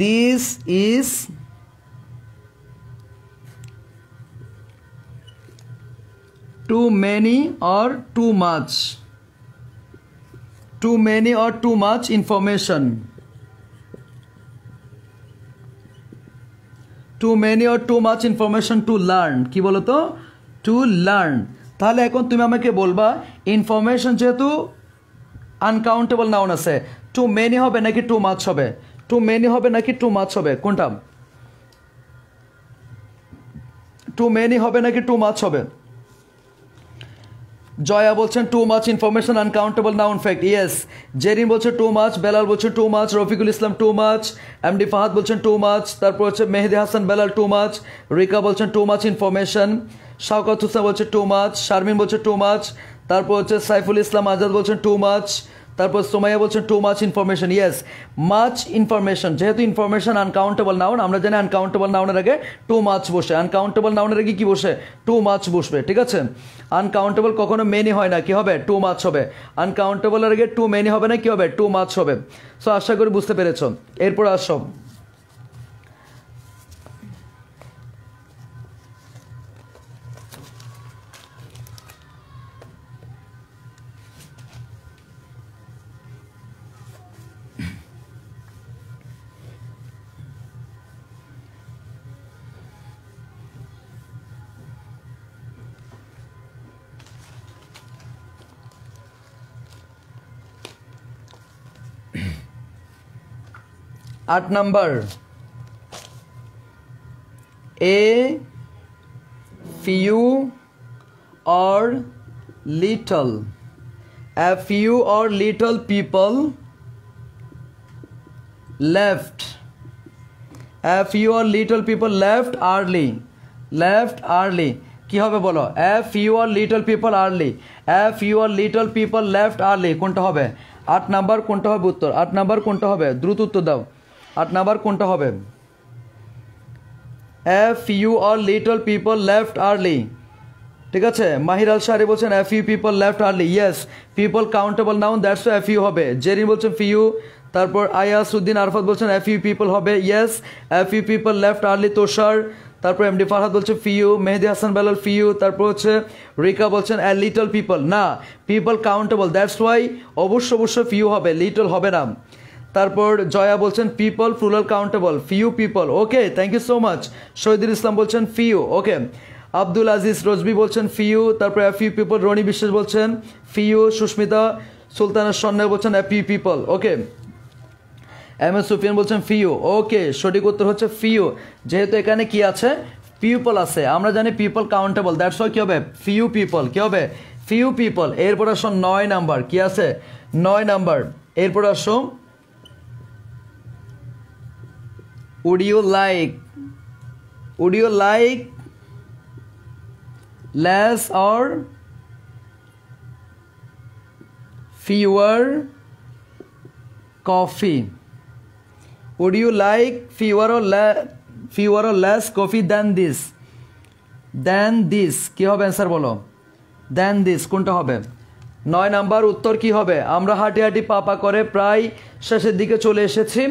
This is too many or too much. Too many or too much information. Too many or too much information to learn. কি বলো তো? To learn. তাহলে এখন তুমি আমাকে বলবা ইনফরমেশন যেহেতু আনকাউন্টেবল নাউন আছে, টু মেনি হবে নাকি টু মাচ হবে? টু মেনি হবে নাকি টু মাচ হবে? কোনটা? টু মেনি হবে নাকি টু মাচ হবে? জয়া বলছেন too much information uncountable noun fact, yes. Jerin বলছে টু মাচ, বেলাল বলছেন too much, Rafiqul Islam too much, MD Fahad বলছেন টু মাচ, তারপর হচ্ছে মেহেদি হাসান বেলাল টু মাচ, রিকা বলছেন too much information, Shawkat Hossain বলছে টু মাচ, শারমিন বলছে টু মাচ, তারপর হচ্ছে সাইফুল ইসলাম আজাদ বলছেন টু মাচ, তারপর সোমাইয়া বলছেন too much information, yes. Much information, যেহেতু ইনফরমেশন আনকাউন্টেবল নাউন, আমরা জানি আনকাউন্টেবল নাউনের আগে টু মাচ বসে, আনকাউন্টেবল নাউনের আগে কি বসে, টু মাচ বসবে, ঠিক আছে। আনকাউন্টেবল কখনো মেনি হয় না, কি হবে, টু মাচ হবে। আনকাউন্টেবলের আগে টু মেনি হবে না, কি হবে, টু মাচ হবে। সো আশা করি বুঝতে পেরেছ। এরপর আসো, 8 number, A few or little, a few or little people left, a few or little people left early, left early, কি হবে বলো, a few or little people early, a few or little people left early, কোনটা হবে, 8 নাম্বার কোনটা হবে উত্তর, 8 নাম্বার কোনটা হবে, দ্রুত উত্তর দাও, 8 নাম্বার কোনটা হবে, a few or little people left early, ঠিক আছে। মাহির আল শাহরি বলছেন a few people left early, yes, people countable noun, that's why a few হবে। জেরিন বলছেন few, তারপর আয়াসউদ্দিন আরফাত বলছেন a few people হবে, yes, a few people left early, তোষার, তারপর এমডি ফারহাদ বলছে few, মেহেদি হাসান বেলাল few, তারপর হচ্ছে রিকা বলছেন a little people, না people countable, that's why অবশ্যই few হবে, little হবে না। তারপর জয়া বলছেন people plural countable, few people, okay, thank you so much. Shahidul Islam বলছেন ফিউ, ওকে। আব্দুল আজিজ রজবি বলছেন ফিউ, তারপর এ ফিউ পিপল, রনি বিশ্বাস বলছেন ফিউ, সুস্মিতা সুলতানা সন্ন্যায় বলছেন a few people, okay. M S Sufian বলছেন ফিউ, ওকে, সঠিক উত্তর হচ্ছে ফিউ, যেহেতু এখানে কি আছে, পিপল আছে, আমরা জানি পিপল কাউন্টেবল, দ্যাটস ওয়াই কি হবে, ফিউ পিপল, কি হবে, ফিউ পিপল। এরপর আসো 9 নাম্বার, কি আছে 9 নাম্বার, এরপর আসো would you like less or fewer coffee, would you like fewer or less coffee than this, কি হবে অ্যান্সার বলো, than this কোনটা হবে। 9 নাম্বার উত্তর কি হবে, আমরা হাঁটি হাঁটি পাপা করে প্রায় শেষের দিকে চলে এসেছি।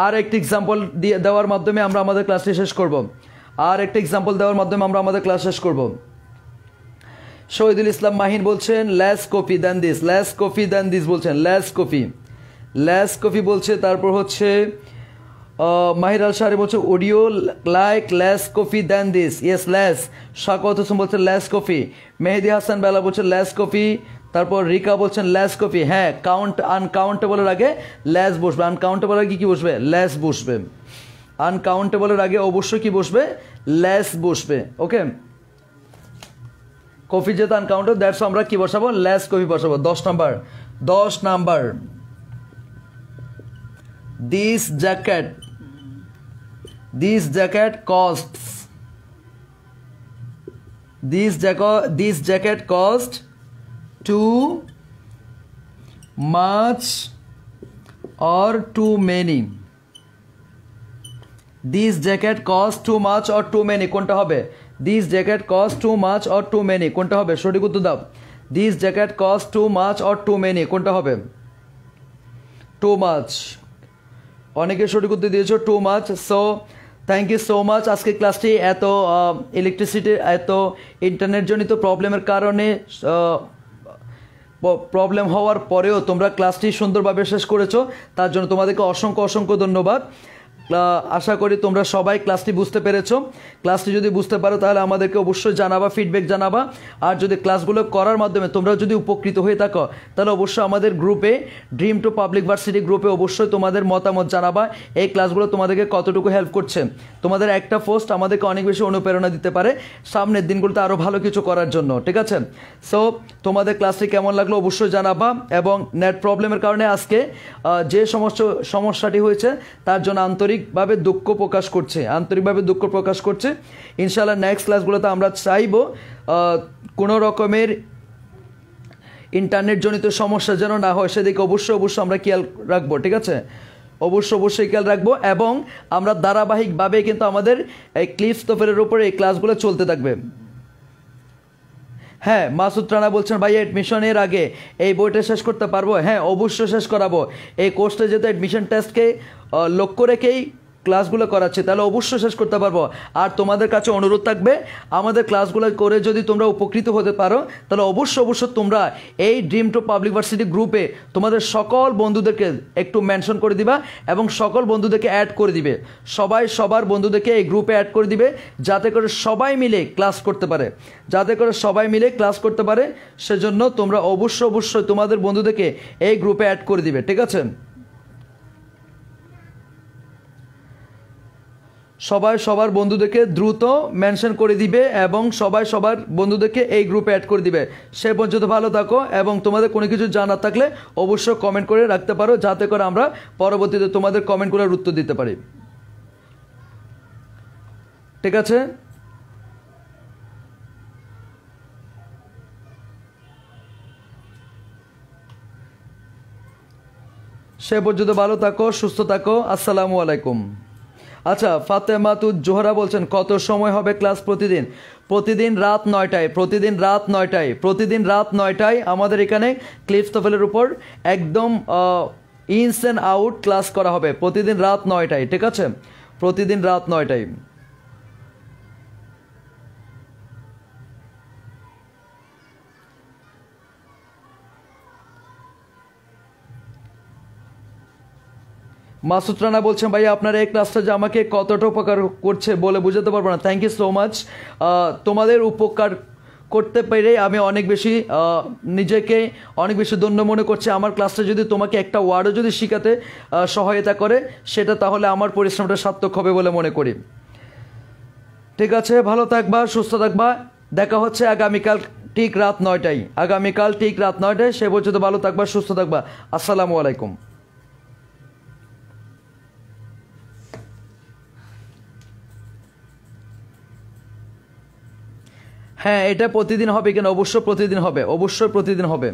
আর একটা এক্সাম্পল দেওয়ার মাধ্যমে আমরা আমাদের ক্লাসটি শেষ করব, শহীদুল ইসলাম মাহিন বলছেন লেস কফি দ্যান দিস, বলছেন লেস কফি বলছে। তারপর হচ্ছে মাহির আল শাহরি বলছে audio like less coffee than this, yes less. Shakowat Hossain বলছেন লেস কফি, মেহেদি হাসান বেলা বলছেন লেস কফি, তারপর রিকা বলছেন লেস কফি, হ্যাঁ আনকাউন্টেবলের আগে লেস বসবে, আনকাউন্টেবলের আগে কি বসবে, লেস বসবে, আনকাউন্টেবলের আগে অবশ্যই কি বসবে, লেস বসবে, ওকে। কফি যেহেতু আনকাউন্টেবল, দ্যাটস আমরা কি বসাবো, লেস কফি বসাবো। 10 number, this jacket cost too much or too many, this jacket cost too much or too many কোনটা হবে, this jacket cost too much or too many কোনটা হবে, সঠিক উত্তর দাও, this jacket cost too much or too many কোনটা হবে, too much, অনেকে সঠিক উত্তর দিয়েছো too much. So thank you so much. আজকে ক্লাসটি এত ইলেকট্রিসিটি, এত ইন্টারনেট জনিত প্রবলেমের কারণে প্রবলেম হওয়ার পরেও তোমরা ক্লাসটি সুন্দরভাবে শেষ করেছো, তার জন্য তোমাদেরকে অসংখ্য ধন্যবাদ। আশা করি তোমরা সবাই ক্লাসটি বুঝতে পেরেছো। ক্লাসটি যদি বুঝতে পারো তাহলে আমাদেরকে অবশ্যই জানাবা, ফিডব্যাক জানাবা। আর যদি ক্লাসগুলো করার মাধ্যমে তোমরা যদি উপকৃত হয়ে থাকো তাহলে অবশ্যই আমাদের গ্রুপে, ড্রিম টু পাবলিক ভার্সিটি গ্রুপে অবশ্যই তোমাদের মতামত জানাবা এই ক্লাসগুলো তোমাদেরকে কতটুকু হেল্প করছে। তোমাদের একটা পোস্ট আমাদেরকে অনেক বেশি অনুপ্রেরণা দিতে পারে সামনের দিনগুলোতে আরও ভালো কিছু করার জন্য, ঠিক আছে? সো তোমাদের ক্লাসটি কেমন লাগলো অবশ্যই জানাবা। এবং নেট প্রবলেমের কারণে আজকে যে সমস্যাটি হয়েছে তার জন্য আন্তরিকভাবে দুঃখ প্রকাশ করছে। ইনশাআল্লাহ নেক্সট ক্লাসগুলোতে আমরা চাইবো কোনো রকমের ইন্টারনেট জনিত সমস্যা যেন না হয় সেদিকে অবশ্যই আমরা খেয়াল রাখবো, ঠিক আছে? অবশ্যই খেয়াল রাখবো। এবং আমরা ধারাবাহিকভাবে কিন্তু আমাদের এই ক্লিপস তফেলের উপরে এই ক্লাসগুলো চলতে থাকবে। হ্যাঁ, মাসুদ রানা বলছেন ভাই অ্যাডমিশনের আগে এই বইটা শেষ করতে পারবো? হ্যাঁ, অবশ্যই শেষ করাবো। এই কোর্সটা যেহেতু অ্যাডমিশন টেস্টকে লক্ষ্য রেখেই ক্লাসগুলো করাচ্ছে তাহলে অবশ্যই শেষ করতে পারবো। আর তোমাদের কাছে অনুরোধ থাকবে আমাদের ক্লাসগুলো করে যদি তোমরা উপকৃত হতে পারো তাহলে অবশ্যই তোমরা এই ড্রিম টু পাবলিক ভার্সিটি গ্রুপে তোমাদের সকল বন্ধুদেরকে একটু মেনশন করে দিবা এবং সকল বন্ধুদেরকে অ্যাড করে দিবে। সবার বন্ধুদেরকে এই গ্রুপে অ্যাড করে দিবে যাতে করে সবাই মিলে ক্লাস করতে পারে। সেজন্য তোমরা অবশ্যই তোমাদের বন্ধুদেরকে এই গ্রুপে অ্যাড করে দিবে, ঠিক আছে? সবার বন্ধুদেরকে দ্রুত মেনশন করে দিবে এবং সবার বন্ধুদেরকে এই গ্রুপে অ্যাড করে দিবে। সে পর্যন্ত ভালো থাকো এবং তোমাদের কোনো কিছু জানার থাকলে অবশ্যই কমেন্ট করে রাখতে পারো যাতে করে আমরা পরবর্তীতে তোমাদের কমেন্টগুলোর উত্তর দিতে পারি, ঠিক আছে? সে পর্যন্ত ভালো থাকো, সুস্থ থাকো। আসসালামু আলাইকুম। আচ্ছা, ফাতেমাতুজ জোহরা বলছেন কত সময় হবে ক্লাস? প্রতিদিন রাত 9টায় আমাদের এখানে ক্লিপস তফেলের উপর একদম ইনস অ্যান্ড আউট ক্লাস করা হবে প্রতিদিন রাত 9টায়, ঠিক আছে? প্রতিদিন রাত 9টায়। মাসুদ রানা বলছেন ভাই আপনার এই ক্লাসটা যে আমাকে কতটা উপকার করছে বলে বোঝাতে পারবো না। Thank you so much. তোমাদের উপকার করতে পেরে আমি নিজেকে অনেক বেশি ধন্য মনে করছি। আমার ক্লাসটা যদি তোমাকে একটা ওয়ার্ডও যদি শেখাতে সহায়তা করে সেটা তাহলে আমার পরিশ্রমটা সার্থক হবে বলে মনে করি, ঠিক আছে? ভালো থাকবা, সুস্থ থাকবা। দেখা হচ্ছে আগামীকাল ঠিক রাত 9টায়। সে পর্যন্ত ভালো থাকবা, সুস্থ থাকবা। আসসালামু আলাইকুম। হ্যাঁ, এটা প্রতিদিন হবে কিনা? অবশ্যই প্রতিদিন হবে।